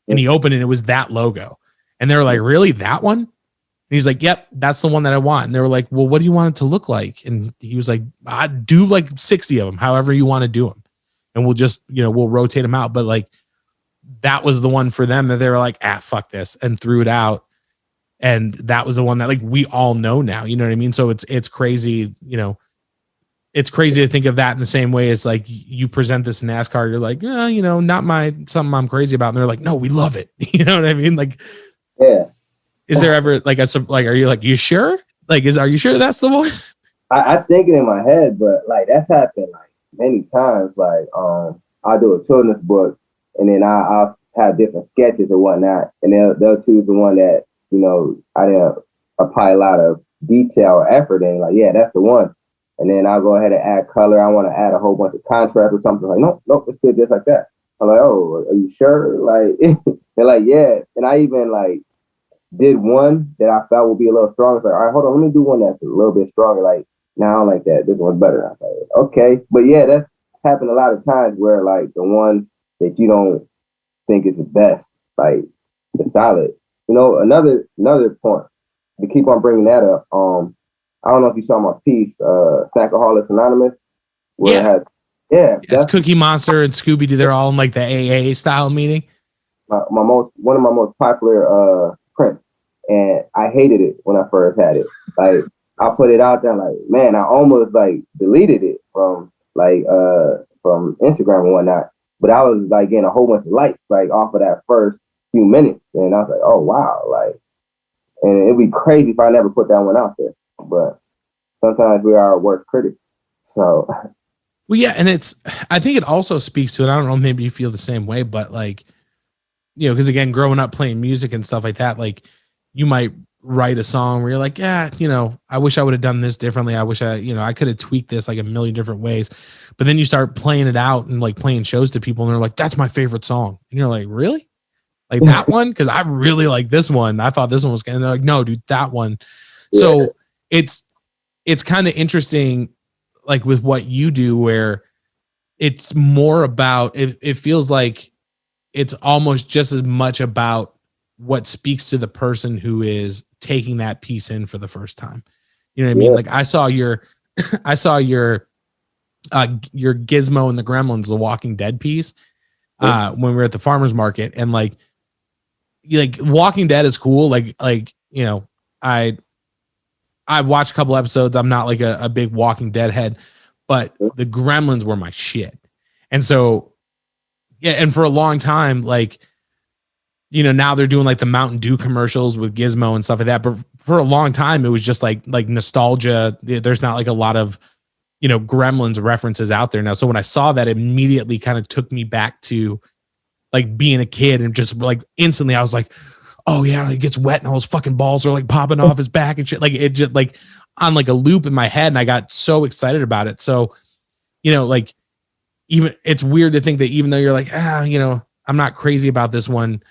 and he opened it. It was that logo. And they were like, really, that one? And he's like, yep, that's the one that I want. And they were like, well, what do you want it to look like? And he was like, I'd do like 60 of them, however you want to do them. And we'll just, we'll rotate them out. But like, that was the one for them that they were like, fuck this, and threw it out. And that was the one that like we all know now, you know what I mean? So it's crazy, it's crazy to think of that in the same way as like you present this NASCAR, you're like, not something I'm crazy about. And they're like, no, we love it. You know what I mean? Like, yeah. Is there ever like are you like, you sure? Like, are you sure that's the one? I think it in my head, but like that's happened like many times. Like, I'll do a children's book, and then I'll have different sketches or whatnot, and they'll choose the one that, I didn't apply a lot of detail or effort in. Like, yeah, that's the one. And then I'll go ahead and add color. I want to add a whole bunch of contrast or something. Like, nope, it's good just like that. I'm like, oh, are you sure? Like, they're like, yeah. And I even like did one that I felt would be a little stronger. It's like, all right, hold on, let me do one that's a little bit stronger. Like, no, I don't like that. This one's better. I was like, okay. But yeah, that's happened a lot of times where like the one that you don't think is the best, like the solid. Another point to keep on bringing that up. I don't know if you saw my piece, Snackaholics Anonymous. Where that's Cookie Monster and Scooby Doo. They're all in like the AA style meeting. One of my most popular prints, and I hated it when I first had it. Like I put it out there, like, man, I almost like deleted it from Instagram and whatnot. But I was like getting a whole bunch of likes like off of that first few minutes, and I was like, oh wow, like, and it'd be crazy if I never put that one out there. But sometimes we are our worst critics. So, well, yeah, and I think it also speaks to it. I don't know, maybe you feel the same way, but like, because again, growing up playing music and stuff like that, like you might write a song where you're like, yeah, I wish I would have done this differently. I wish I could have tweaked this like a million different ways. But then you start playing it out and like playing shows to people, and they're like, that's my favorite song. And you're like, really? Like that one? Because I really like this one. I thought this one was good. And they're like, no, dude, that one. Yeah. So it's kind of interesting, like with what you do, where it's more about, it feels like it's almost just as much about what speaks to the person who is taking that piece in for the first time. You know what I mean? Like I saw your Gizmo and the Gremlins, the Walking Dead piece, when we were at the farmer's market, and like Walking Dead is cool. I've watched a couple episodes. I'm not like a big Walking Dead head, but the Gremlins were my shit. And so, yeah. And for a long time, like now they're doing like the Mountain Dew commercials with Gizmo and stuff like that. But for a long time, it was just like nostalgia. There's not like a lot of, Gremlins references out there now. So when I saw that, it immediately kind of took me back to like being a kid, and just like instantly I was like, oh yeah, he gets wet and all his fucking balls are like popping off his back and shit. Like it just like on like a loop in my head. And I got so excited about it. So, like even it's weird to think that even though you're like, I'm not crazy about this one,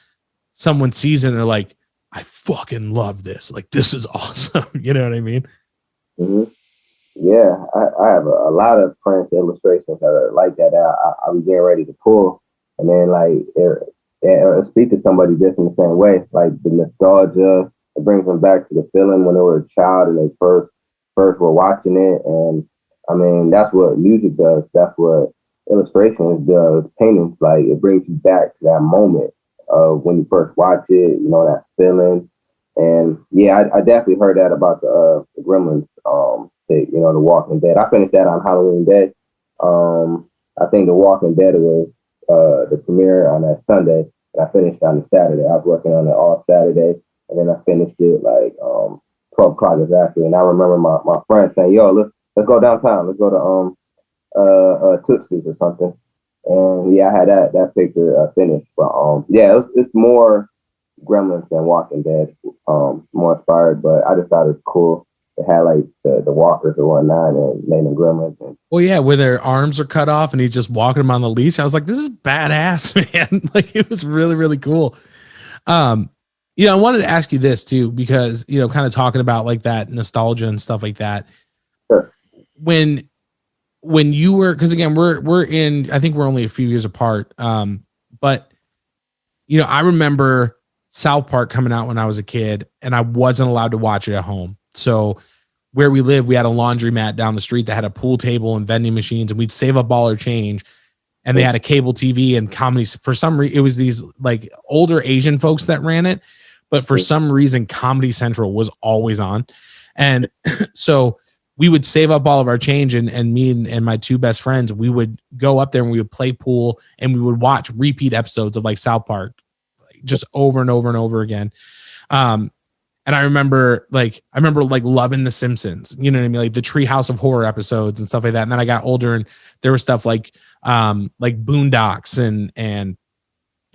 someone sees it and they're like, I fucking love this. Like, this is awesome. You know what I mean? Mm-hmm. Yeah, I have a lot of prints, illustrations that are like that. I was getting ready to pull, and then like speak to somebody just in the same way. Like the nostalgia, it brings them back to the feeling when they were a child and they first were watching it. And I mean, that's what music does. That's what illustrations does. Paintings, like it brings you back to that moment of when you first watch it. That feeling. And yeah, I definitely heard that about the Gremlins. The Walking Dead. I finished that on Halloween Day. I think The Walking Dead was the premiere on that Sunday, and I finished on the Saturday. I was working on it all Saturday, and then I finished it like 12 o'clock exactly. And I remember my friend saying, "Yo, let's go downtown. Let's go to Tootsie's or something." And yeah, I had that picture finished. But yeah, it's more Gremlins than Walking Dead, more inspired. But I just thought it was cool. It had like the walkers or whatnot, and name them Gremlins. Well, yeah, where their arms are cut off and he's just walking them on the leash. I was like, this is badass, man. Like it was really, really cool. I wanted to ask you this too, because, kind of talking about like that nostalgia and stuff like that. Sure. When you were, because again, I think we're only a few years apart. But I remember South Park coming out when I was a kid, and I wasn't allowed to watch it at home. So where we lived, we had a laundromat down the street that had a pool table and vending machines, and we'd save up all our change. And they had a cable TV and comedies. For some reason, it was these like older Asian folks that ran it, but for some reason, Comedy Central was always on. And so we would save up all of our change, and me and my two best friends, we would go up there and we would play pool, and we would watch repeat episodes of like South Park just over and over and over again. And I remember loving The Simpsons, you know what I mean? Like the Treehouse of Horror episodes and stuff like that. And then I got older, and there was stuff like Boondocks and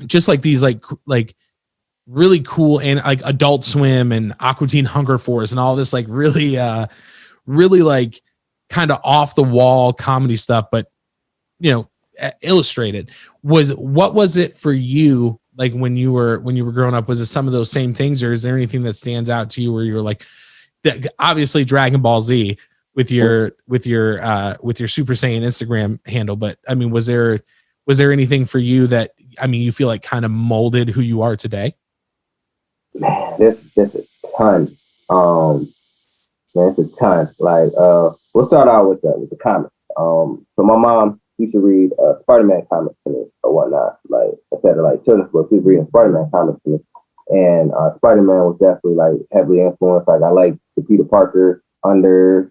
just like these like really cool, and like Adult Swim and Aqua Teen Hunger Force and all this like really like kind of off the wall comedy stuff, but illustrated. What was it for you? Like when you were growing up, was it some of those same things, or is there anything that stands out to you where you're like, obviously Dragon Ball Z with your Super Saiyan Instagram handle, but I mean, was there anything for you that, I mean, you feel like kind of molded who you are today? Man, there's a ton. It's a ton. Like we'll start out with the comics. So my mom used to read Spider-Man comics to me or whatnot. Like instead of like children's books, she was reading Spider-Man comics to me. And Spider-Man was definitely like heavily influenced. Like I like the Peter Parker underdog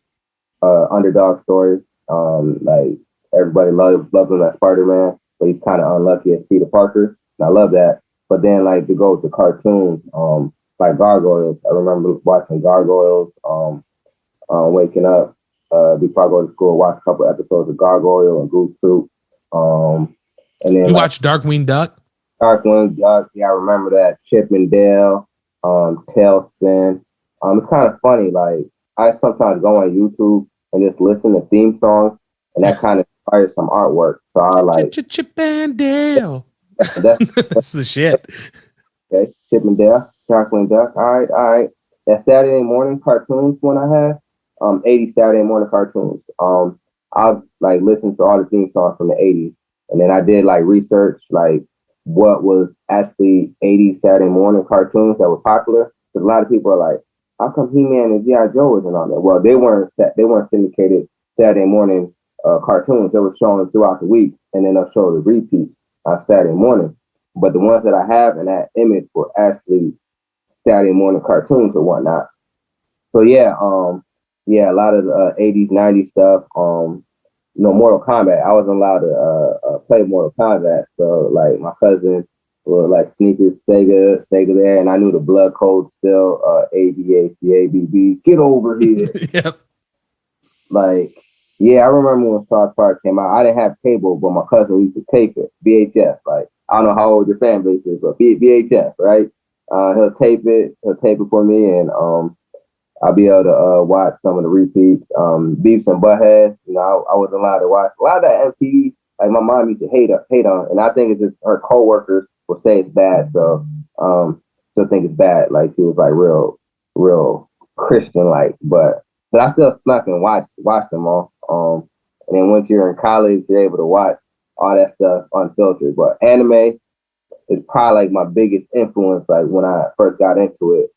stories. Like everybody loves him as Spider-Man, but he's kind of unlucky as Peter Parker. And I love that. But then like to go to cartoons, like Gargoyles. I remember watching Gargoyles, waking up before I go to school, watch a couple episodes of Gargoyle and Goose Troop. And then you watch Darkwing Duck? Darkwing Duck, yeah, I remember that. Chip and Dale, Tailspin. It's kind of funny, like I sometimes go on YouTube and just listen to theme songs, and that kind of inspires some artwork. So I like Chip and Dale. That's the shit. Okay, Chip and Dale, Darkwing Duck. All right. That Saturday morning cartoons when I had 80 Saturday morning cartoons. I've like listened to all the theme songs from the 80s, and then I did like research like what was actually 80s Saturday morning cartoons that were popular. Because a lot of people are like, how come He-Man and G.I. Joe wasn't on there? Well, they weren't syndicated Saturday morning cartoons. They were showing throughout the week, and then they'll show the repeats on Saturday morning. But the ones that I have in that image were actually Saturday morning cartoons or whatnot. So yeah, a lot of the 80s, 90s stuff. Mortal Kombat. I wasn't allowed to play Mortal Kombat. So like my cousin Well, like sneakers, Sega there, and I knew the blood code still, ABACABB. Get over here. Yep. Like, yeah, I remember when South Park came out. I didn't have cable, but my cousin used to tape it, VHS. Like, I don't know how old your fan base is, but VHS, right? He'll tape it for me, and I'll be able to watch some of the repeats. Beavis and Butthead, you know, I wasn't allowed to watch a lot of that MTV. Like, my mom used to hate on, and I think it's just her coworkers will say it's bad, so still think it's bad. Like, she was like real Christian like, but I still snuck and watched them all. And then once you're in college, you're able to watch all that stuff unfiltered. But anime is probably like my biggest influence. Like when I first got into it,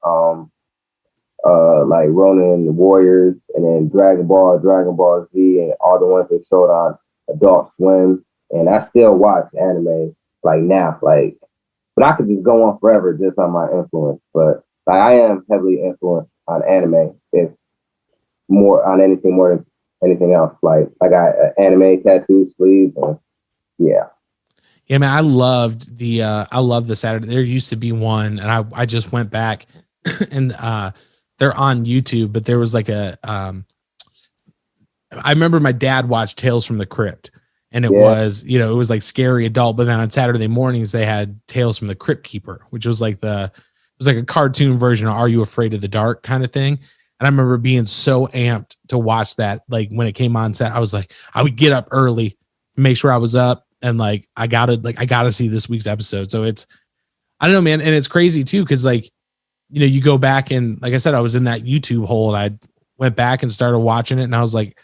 like Ronin the Warriors, and then Dragon Ball Z, and all the ones they showed on Adult Swim. And I still watch anime like now, like, but I could just go on forever just on my influence. But like, I am heavily influenced on anime, if more on anything more than anything else. Like I got anime tattoo sleeves, and yeah. Yeah, man, I loved the Saturday. There used to be one, and I just went back and they're on YouTube, but there was like I remember my dad watched Tales from the Crypt, and it was, you know, it was like scary adult, but then on Saturday mornings they had Tales from the Crypt Keeper, which was like it was like a cartoon version of Are You Afraid of the Dark kind of thing. And I remember being so amped to watch that. Like when it came on set, I was like, I would get up early, make sure I was up, and like I gotta see this week's episode. So it's, I don't know, man, and it's crazy too, because like, you know, you go back and like I said, I was in that YouTube hole, and I went back and started watching it, and I was like,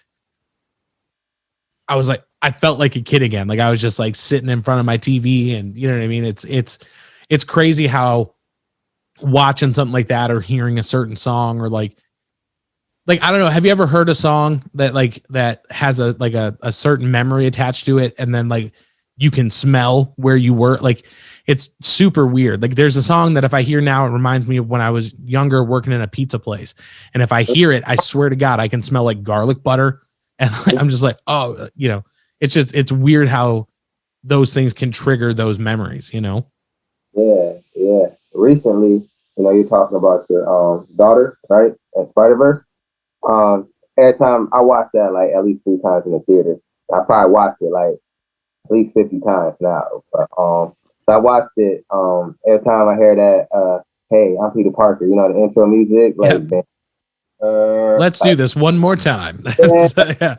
I felt like a kid again. Like I was just like sitting in front of my TV, and you know what I mean? It's crazy how watching something like that, or hearing a certain song, or like I don't know, have you ever heard a song that has a certain memory attached to it, and then like you can smell where you were? Like it's super weird. Like there's a song that if I hear now, it reminds me of when I was younger working in a pizza place. And if I hear it, I swear to God, I can smell like garlic butter. And like, I'm just like, oh, you know, it's weird how those things can trigger those memories, you know? Yeah. Recently, you know, you're talking about your daughter, right? And Spider-Verse. Every time I watch that, like at least 3 times in the theater. I probably watched it like at least 50 times now. But, so I watched it. Every time I hear that, hey, I'm Peter Parker, you know, the intro music, like, let's do this one more time. Yeah.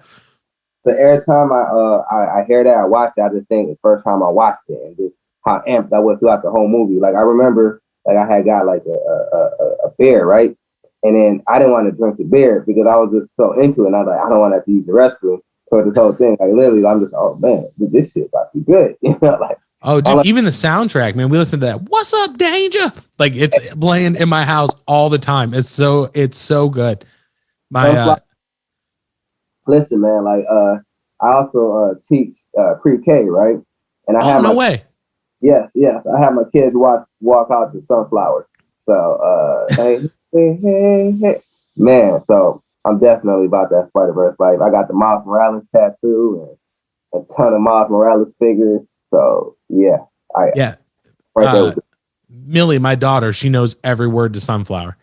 So every time I hear that, I watch it, I just think the first time I watched it, and just how amped I was throughout the whole movie. Like I remember, like I had got like a beer, right? And then I didn't want to drink the beer because I was just so into it. And I was like, I don't want to have to use the restroom for this whole thing. Like literally, I'm just, oh man, this shit about to be good. You know, like, oh, dude, even the soundtrack, man, we listen to that. What's up, Danger? Like it's playing in my house all the time. It's so good. Listen, man, like I also teach pre-K, right? And I have no way. Yes. I have my kids walk out to Sunflowers. So hey. Man, so I'm definitely about that Spider-Verse life. I got the Miles Morales tattoo and a ton of Miles Morales figures. So yeah. Millie, my daughter, she knows every word to Sunflower.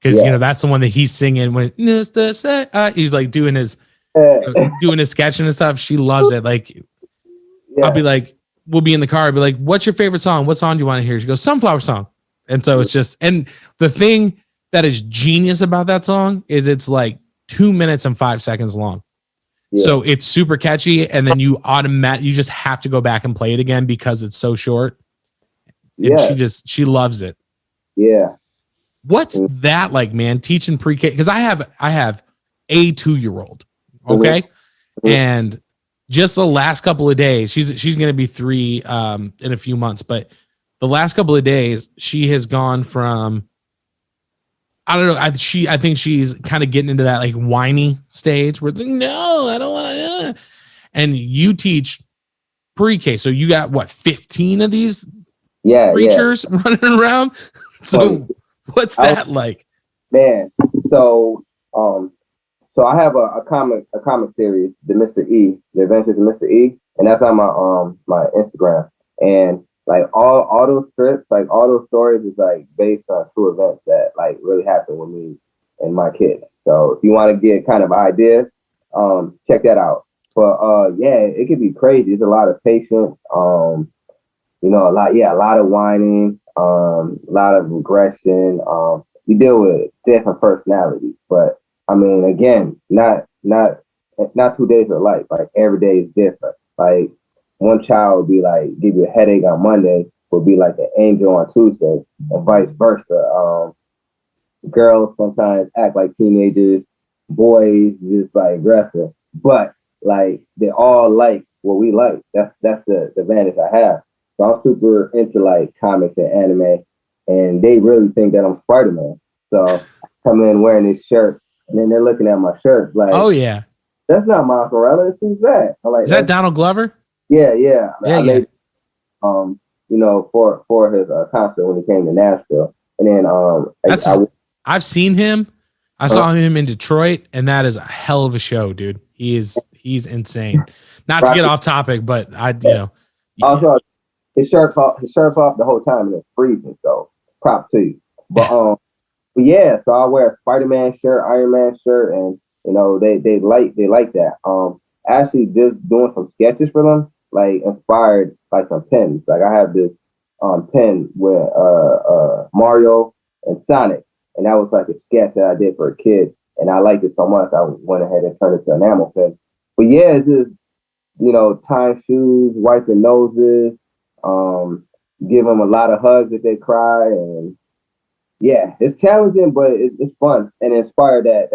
Because you know, that's the one that he's singing when he's like doing his sketching and stuff. She loves it. Like I'll be like, we'll be in the car, I'll be like, what's your favorite song? What song do you want to hear? She goes, Sunflower Song. And so it's just, and the thing that is genius about that song is it's like 2 minutes and 5 seconds long. Yeah. So it's super catchy. And then you just have to go back and play it again because it's so short. And she loves it. Yeah. What's that like, man? Teaching pre-K? Because I have a 2-year-old. Okay. Mm-hmm. And just the last couple of days, she's going to be 3 in a few months, but the last couple of days, she has gone from, I don't know, I think she's kind of getting into that like whiny stage where it's like, no, I don't want to. And you teach pre-K, so you got what, 15 of these creatures running around? So what's that like? Man, so I have a comic series, The Adventures of Mr. E, and that's on my Instagram. And like all those strips, like all those stories is like based on true events that like really happened with me and my kids. So if you want to get kind of ideas, check that out. But yeah, it could be crazy. There's a lot of patience. A lot of whining, a lot of regression. You deal with different personalities, but I mean, again, not 2 days of life. Like every day is different. Like one child would be like give you a headache on Monday, would be like an angel on Tuesday, and vice versa. Girls sometimes act like teenagers, boys just like aggressive, but like they all like what we like. That's the advantage I have. So I'm super into like comics and anime, and they really think that I'm Spider-Man. So I come in wearing this shirt, and then they're looking at my shirt like, "Oh yeah, that's not Miles Morales. Who's that?" I'm like, "Is that Donald Glover?" Yeah. Yeah. Made, for his concert when he came to Nashville, and then I've seen him. I saw him in Detroit, and that is a hell of a show, dude. He's insane. Not to get off topic, but Also, his shirt's off the whole time, and it's freezing. So, props to you. But yeah. So I wear a Spider-Man shirt, Iron Man shirt, and they like that. Actually, just doing some sketches for them, like inspired by some pens. Like I have this pen with Mario and Sonic, and that was like a sketch that I did for a kid, and I liked it so much I went ahead and turned it to an enamel pen. But yeah, it's just tying shoes, wiping noses, give them a lot of hugs if they cry, and yeah, it's challenging, but it's fun, and it inspired that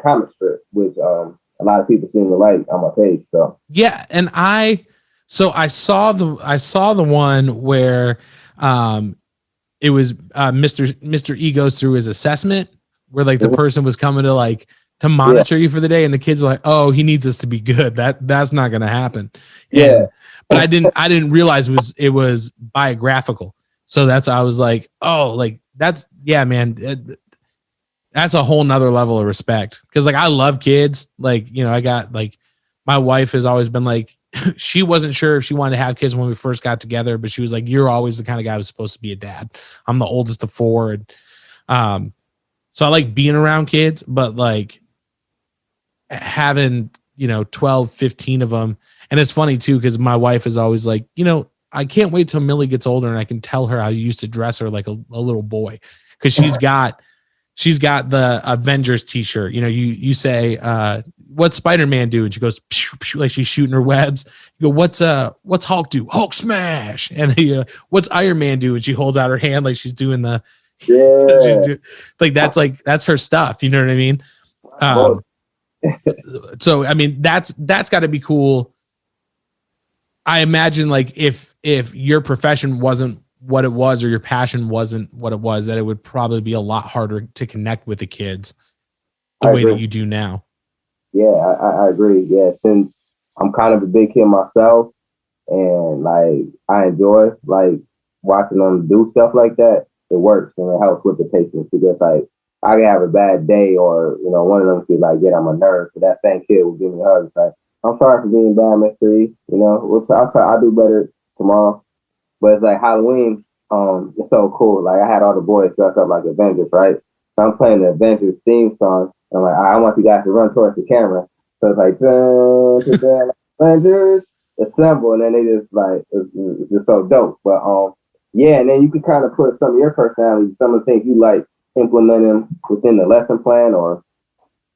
comic strip, which a lot of people seem to like on my page. So yeah, and I saw the one where it was Mr. E goes through his assessment, where like the person was coming to monitor you for the day, and the kids were like, "Oh, he needs us to be good. That's not going to happen." But I didn't realize it was biographical. So I was like, "Oh, like that's man." That's a whole nother level of respect. Cause like, I love kids. Like, I got like, my wife has always been like, she wasn't sure if she wanted to have kids when we first got together, but she was like, "You're always the kind of guy who's supposed to be a dad." I'm the oldest of 4. And, so I like being around kids, but like having, 12, 15 of them. And it's funny too, cause my wife is always like, I can't wait till Millie gets older and I can tell her how you used to dress her like a little boy. Cause she's got the Avengers t-shirt. You say, "What's Spider-Man do?" And she goes, pew, pew, like she's shooting her webs. You go, what's Hulk do? Hulk smash. And what's Iron Man do? And she holds out her hand like she's doing that's her stuff. You know what I mean? So, I mean, that's gotta be cool. I imagine like if your profession wasn't what it was, or your passion wasn't what it was, that it would probably be a lot harder to connect with the kids the way that you do now. Yeah, I agree. Yeah, since I'm kind of a big kid myself, and like I enjoy like watching them do stuff like that, it works and it helps with the patience. Because like I can have a bad day, or one of them could like get on my nerves, but that same kid will give me a hug. It's like, "I'm sorry for being bad, Mr. E. I'll do better tomorrow." But it's like Halloween, it's so cool. Like I had all the boys dressed up like Avengers, right? So I'm playing the Avengers theme song. And I'm like, I want you guys to run towards the camera. So it's like, dun, dun, dun, Avengers, assemble. And then they just like, it's just so dope. But yeah, and then you can kind of put some of your personality, some of the things you like, implementing within the lesson plan or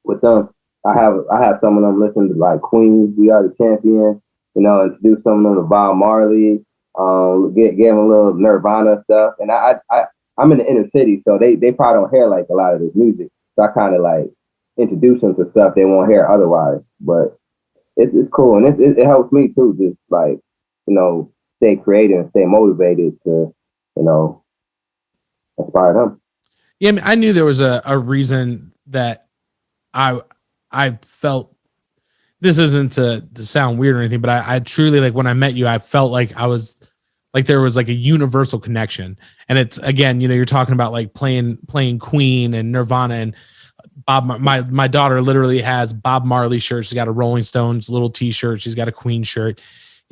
with them. I have some of them listen to like Queen, We Are the Champions, introduce some of them to Bob Marley. Give them a little Nirvana stuff, and I'm in the inner city, so they probably don't hear like a lot of this music. So I kind of like introduce them to stuff they won't hear otherwise. But it's cool, and it helps me too, just like stay creative and stay motivated to inspire them. Yeah, I mean, I knew there was a reason that I felt. This isn't to sound weird or anything, but I truly, like, when I met you, I felt like I was like, there was like a universal connection. And it's, again, you're talking about like playing Queen and Nirvana, and Bob. My daughter literally has Bob Marley shirt. She's got a Rolling Stones little t-shirt. She's got a Queen shirt.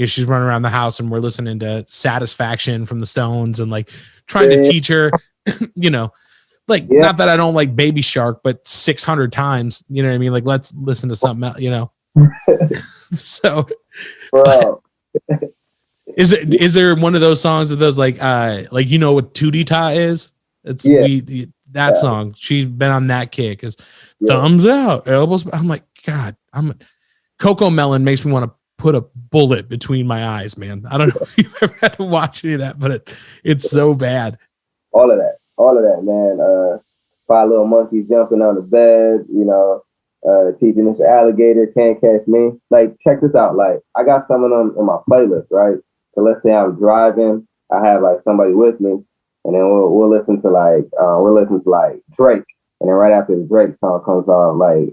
she's running around the house and we're listening to Satisfaction from the Stones and like trying to teach her, not that I don't like Baby Shark, but 600 times, you know what I mean? Like, let's listen to something else, So, bro. is there one of those songs that those what Tootie Ta is? It's that song. She's been on that kick. Is thumbs out, elbows. I'm like, God, Coco Melon makes me want to put a bullet between my eyes, man. I don't know if you've ever had to watch any of that, but it's so bad. All of that, man. 5 little monkeys jumping on the bed, teaching this alligator can't catch me. Like, check this out. Like, I got some of them in my playlist, right? So let's say I'm driving, I have like somebody with me, and then we'll listen to Drake, and then right after the Drake song comes on, like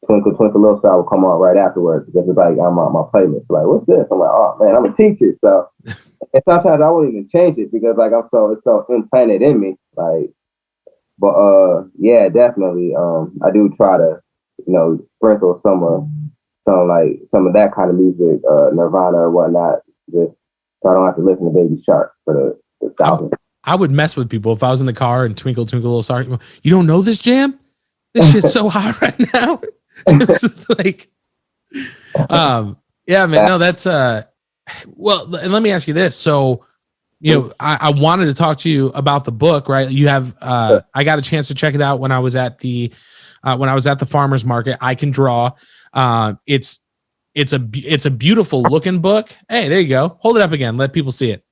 Twinkle Twinkle Little Star will come on right afterwards because it's like I'm on my playlist. Like, what's this? I'm like, oh man, I'm a teacher, so and sometimes I won't even change it because like it's so implanted in me. Like, but yeah, definitely. I do try to, sprinkle some of that kind of music, Nirvana or whatnot, just so I don't have to listen to Baby Shark for the thousand. I would mess with people if I was in the car and Twinkle Twinkle Little Star. You don't know this jam? This shit's so hot right now. Just like, yeah, man. No, that's well. And let me ask you this. So, I wanted to talk to you about the book, right? You have I got a chance to check it out when I was at the farmer's market. I Can Draw. It's a beautiful looking book. Hey, there you go. Hold it up again. Let people see it.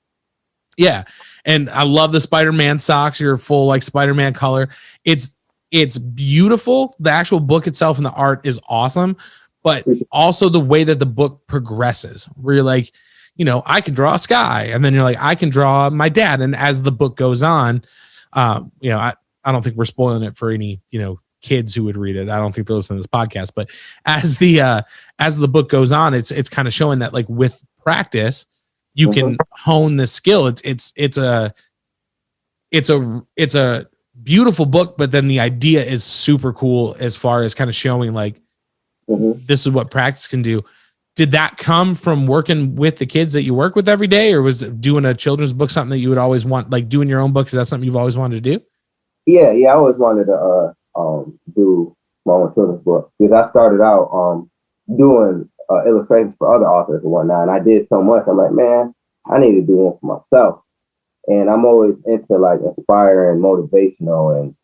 Yeah. And I love the Spider-Man socks. You're full like Spider-Man color. It's beautiful. The actual book itself and the art is awesome, but also the way that the book progresses where you're like, I can draw a sky. And then you're like, I can draw my dad. And as the book goes on, I don't think we're spoiling it for any, kids who would read it. I don't think they'll listen to this podcast, but as the book goes on, it's kind of showing that like with practice, you can hone the skill. It's a beautiful book, but then the idea is super cool as far as kind of showing like, this is what practice can do. Did that come from working with the kids that you work with every day, or was doing a children's book something that you would always want, like doing your own books? Is that something you've always wanted to do? Yeah. I always wanted to do my own children's book because I started out doing illustrations for other authors and whatnot, and I did so much. I'm like, man, I need to do one for myself. And I'm always into like inspiring, motivational, and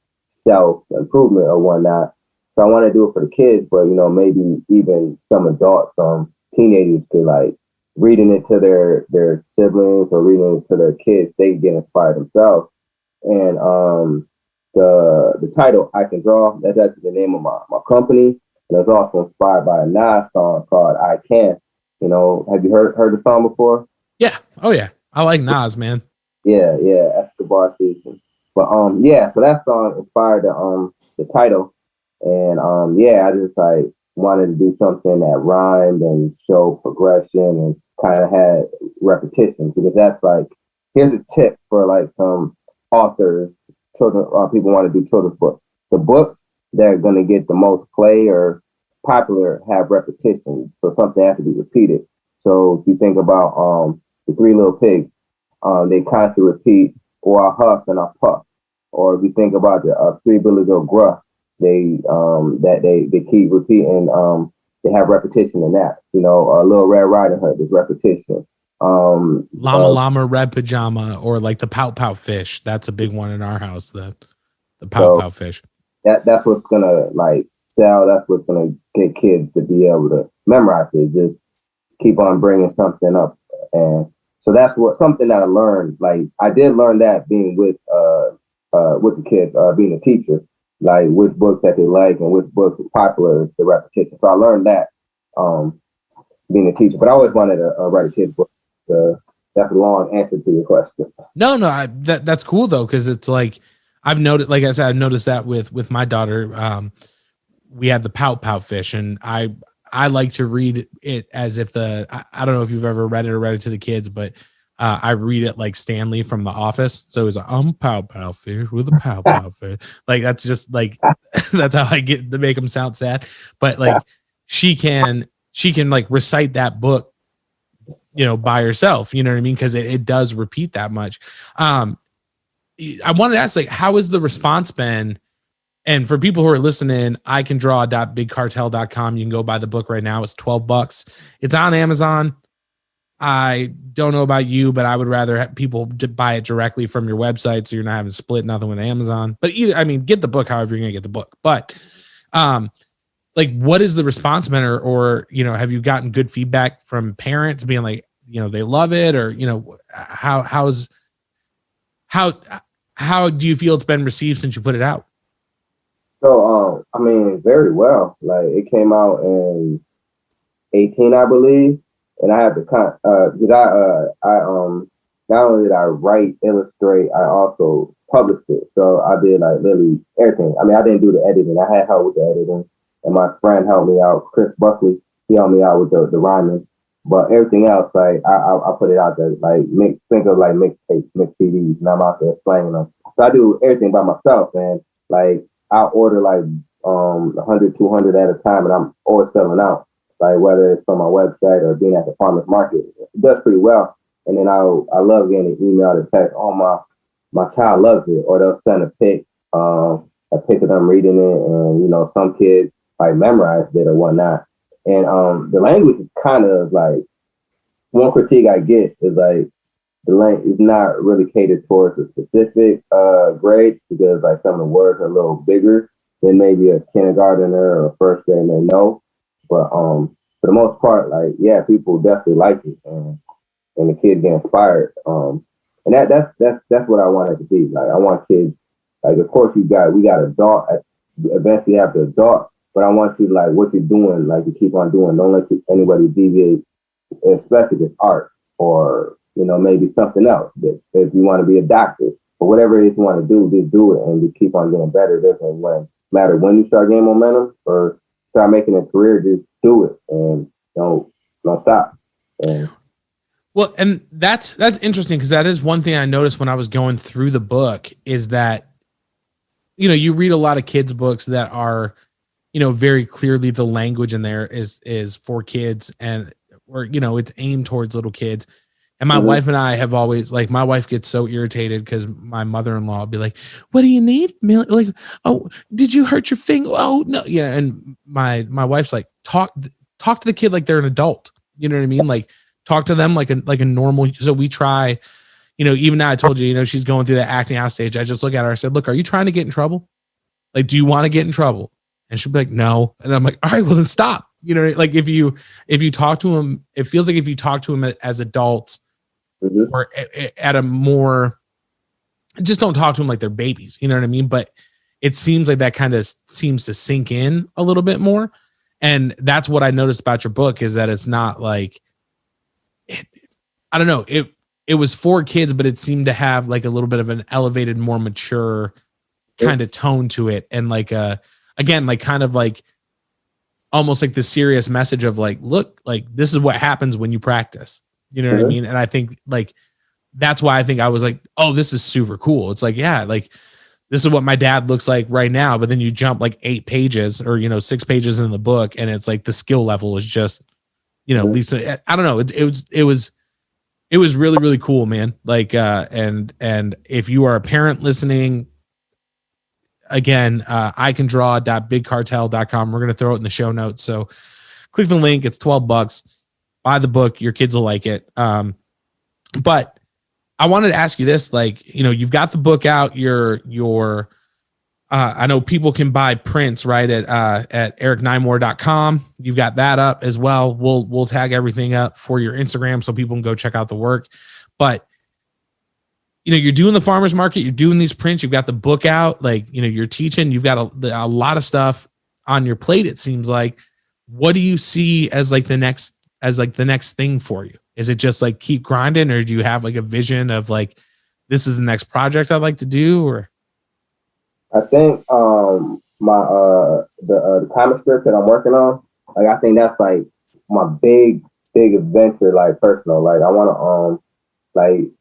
self-improvement or whatnot. So I want to do it for the kids, but maybe even some adults, some teenagers could like reading it to their siblings or reading it to their kids, they can get inspired themselves. And the title I Can Draw, that's actually the name of my company. And it's also inspired by a Nas song called I Can. Have you heard the song before? Yeah. Oh yeah. I like Nas, man. Yeah, Escobar season. But so that song inspired the title. And I just like wanted to do something that rhymed and showed progression and kind of had repetition, because that's like, here's a tip for like some authors, children, people want to do children's books. The books that are going to get the most play or popular have repetition, so something has to be repeated. So if you think about the Three Little Pigs, they constantly repeat, or I huff and I puff. Or if you think about the Three Billy Goat Gruff, they keep repeating. They have repetition in that. Little Red Riding Hood, there's repetition. Llama Red Pajama, or like the Pout Pout Fish. That's a big one in our house. The Pout Pout Fish. That's what's gonna like sell. That's what's gonna get kids to be able to memorize it. Just keep on bringing something up, and so that's something that I learned. Like I did learn that being with the kids, being a teacher, like which books that they like and which books are popular, the repetition. So I learned that being a teacher. But I always wanted to write a kid's book. That's a long answer to your question. No, that's cool though, because it's like I've noticed. Like I said, I've noticed that with my daughter. We had the Pout Pout Fish, and I like to read it as if I don't know if you've ever read it or read it to the kids, but I read it like Stanley from The Office. So it's like, I'm Pout Pout Fish with a Pout Pout Fish. Like that's just like that's how I get to make them sound sad. But like she can like recite that book by yourself, you know what I mean? Cause it does repeat that much. I wanted to ask, like, how has the response been? And for people who are listening, I can draw.bigcartel.com. You can go buy the book right now. It's $12. It's on Amazon. I don't know about you, but I would rather have people buy it directly from your website, so you're not having to split nothing with Amazon. But get the book however you're going to get the book. But like, what is the response been, or have you gotten good feedback from parents being like, they love it, or how do you feel it's been received since you put it out? So very well. Like, it came out in 18, I believe. And I have to because I not only did I write, illustrate, I also published it. So I did like literally everything. I mean, I didn't do the editing. I had help with the editing, and my friend helped me out. Chris Buckley, he helped me out with the rhyming. But everything else, like I put it out there, like think of like mixtapes, mix CDs, and I'm out there slanging them. So I do everything by myself, and like I order like 100, 200 at a time, and I'm always selling out. Like whether it's from my website or being at the farmer's market, it does pretty well. And then I love getting an email to text, oh, my child loves it, or they'll send a pic of them reading it, and some kids like memorized it or whatnot. And the language is kind of like, one critique I get is like the language is not really catered towards a specific grade, because like some of the words are a little bigger than maybe a kindergartner or first grade may know. But for the most part, like, yeah, people definitely like it, and the kids get inspired. And that's what I want it to be. Like, I want kids, like, of course we got adult, eventually after adult, but I want you, like, what you're doing, like, you keep on doing. Don't let anybody deviate, especially with art or, maybe something else. That if you want to be a doctor or whatever it is you want to do, just do it, and just keep on getting better. It doesn't matter when you start getting momentum or start making a career, just do it and don't stop. Well, and that's interesting, because that is one thing I noticed when I was going through the book, is that you read a lot of kids' books that are very clearly the language in there is for kids, or it's aimed towards little kids. And my wife and I have always, like, my wife gets so irritated because my mother-in-law will be like, what do you need? Like, oh, did you hurt your finger? Oh, no. Yeah. And my wife's like, talk to the kid like they're an adult. You know what I mean? Like, talk to them like a normal. So we try, even now I told you, she's going through that acting out stage. I just look at her. I said, look, are you trying to get in trouble? Like, do you want to get in trouble? And she'll be like, no. And I'm like, all right, well, then stop. Like, if you talk to him, it feels like if you talk to him as adults, or at a more, just don't talk to them like they're babies. You know what I mean? But it seems like that kind of seems to sink in a little bit more. And that's what I noticed about your book, is that it's not like, I don't know. It was for kids, but it seemed to have like a little bit of an elevated, more mature kind of tone to it. And like, again, like kind of like almost like the serious message of like, look, like, this is what happens when you practice. You know what I mean? And I think like, that's why I think I was like, oh, this is super cool. It's like, yeah, like, this is what my dad looks like right now. But then you jump like 8 pages or, 6 pages in the book, and it's like the skill level is just, I don't know. It was really, really cool, man. Like, and if you are a parent listening, again, I can draw.bigcartel.com. We're going to throw it in the show notes. So click the link. It's $12. Buy the book. Your kids will like it. But I wanted to ask you this, like, you've got the book out, your I know people can buy prints, right, at ericnymor.com. You've got that up as well. We'll tag everything up for your Instagram so people can go check out the work. But you're doing the farmer's market, you're doing these prints, you've got the book out, like, you're teaching, you've got a lot of stuff on your plate, it seems like. What do you see as the next thing for you? Is it just like keep grinding, or do you have like a vision of like, this is the next project I'd like to do? Or I think the comic strip that I'm working on, like, I think that's like my big adventure, like personal. Like, I want to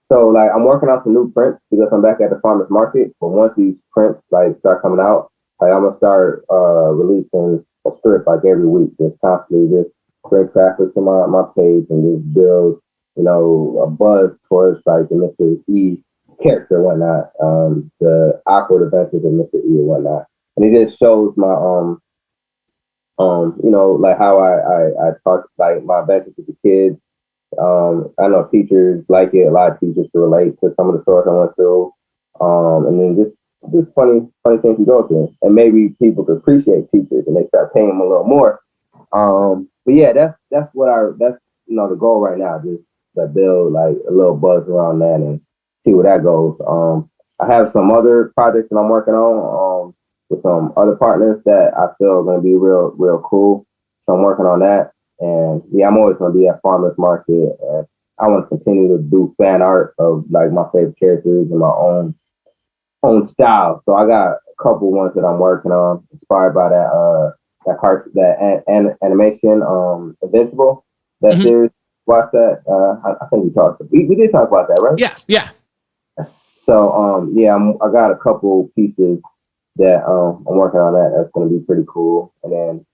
so like I'm working on some new prints because I'm back at the farmer's market. But once these prints like start coming out, like, I'm gonna start releasing a strip like every week, just constantly just great traffic to my page and just build, a buzz towards like the Mr. E character and whatnot, the awkward adventures of Mr. E and whatnot. And it just shows my like how I talk like my adventures with the kids. I know teachers like it, a lot of teachers to relate to some of the stories I went through. And then just funny things you go through. And maybe people could appreciate teachers and they start paying them a little more. But yeah, that's the goal right now, just to build like a little buzz around that and see where that goes. I have some other projects that I'm working on with some other partners that I feel are going to be real cool. So I'm working on that. And yeah, I'm always going to be at farmers market. And I want to continue to do fan art of like my favorite characters in my own style. So I got a couple ones that I'm working on, inspired by that animation, Invincible, that series. Watch that. I think we did talk about that, right? Yeah. So I got a couple pieces that I'm working on that's going to be pretty cool. And then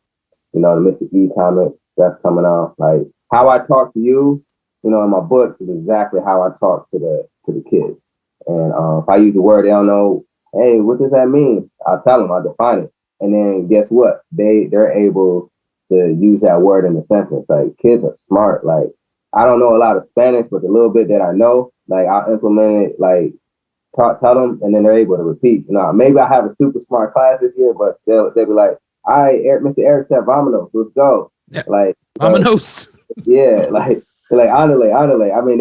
the Mr. E comic that's coming out. Like how I talk to you, in my book is exactly how I talk to the kids. And if I use a word they don't know, hey, what does that mean? I'll tell them, I'll define it. And then guess what? They're able to use that word in a sentence. Like kids are smart. Like I don't know a lot of Spanish, but the little bit that I know, like I'll implement it, like tell them, and then they're able to repeat. Maybe I have a super smart class this year, but they'll be like, all right, Mr. Eric said vámonos, let's go. Yeah. Like vámonos. Yeah, like ándale. I mean,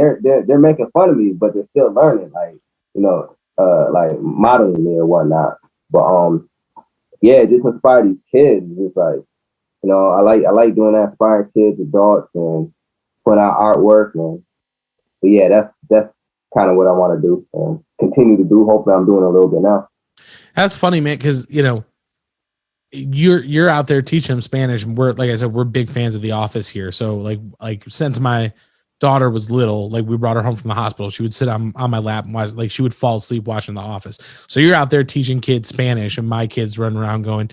they're making fun of me, but they're still learning, like, like modeling me or whatnot. But just inspire these kids. Just like, I like doing that, inspiring kids, adults, and put out artwork. But yeah, that's kind of what I want to do and continue to do. Hopefully I'm doing a little bit now. That's funny, man, because you're out there teaching them Spanish, and we're, like I said, we're big fans of The Office here. So like since my daughter was little, like we brought her home from the hospital, she would sit on my lap and watch, like she would fall asleep watching The Office. So you're out there teaching kids Spanish, and my kids run around going,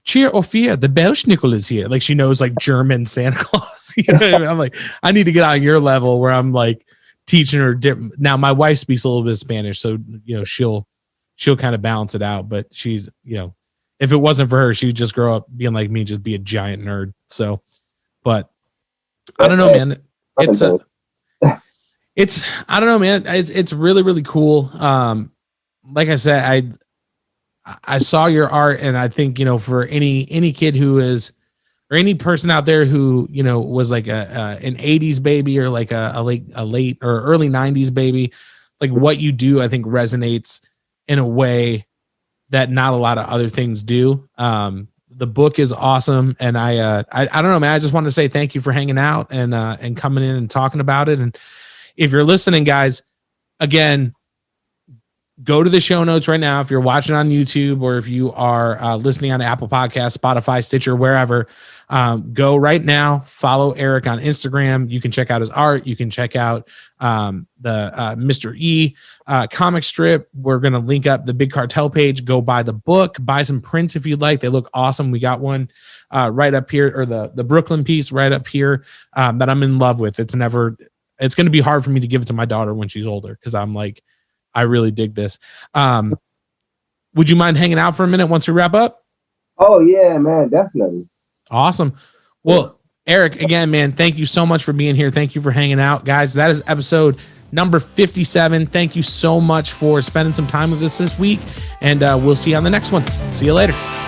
cheer or fear, the Belschnickel is here. Like she knows like German Santa Claus. I'm like, I need to get on your level where I'm like teaching her different. Now my wife speaks a little bit of Spanish, so she'll kind of balance it out. But she's, if it wasn't for her, she would just grow up being like me, just be a giant nerd. So, but I don't know, man. I don't know, man. It's really, really cool. Like I said, I saw your art, and I think, for any kid who is, or any person out there who, was like an 80s baby, or like a late or early 90s baby, like what you do, I think resonates in a way that not a lot of other things do. The book is awesome. And I don't know, man, I just want to say thank you for hanging out and coming in and talking about it. And if you're listening, guys, again, go to the show notes right now. If you're watching on YouTube, or if you are listening on Apple Podcasts, Spotify, Stitcher, wherever, go right now. Follow Eric on Instagram. You can check out his art. You can check out the Mr. E comic strip. We're going to link up the Big Cartel page. Go buy the book. Buy some prints if you'd like. They look awesome. We got one right up here, or the Brooklyn piece right up here that I'm in love with. It's going to be hard for me to give it to my daughter when she's older, because I'm like, I really dig this. Would you mind hanging out for a minute once we wrap up? Oh, yeah, man, definitely. Awesome. Well, Eric, again, man, thank you so much for being here. Thank you for hanging out. Guys, that is episode number 57. Thank you so much for spending some time with us this week, and we'll see you on the next one. See you later.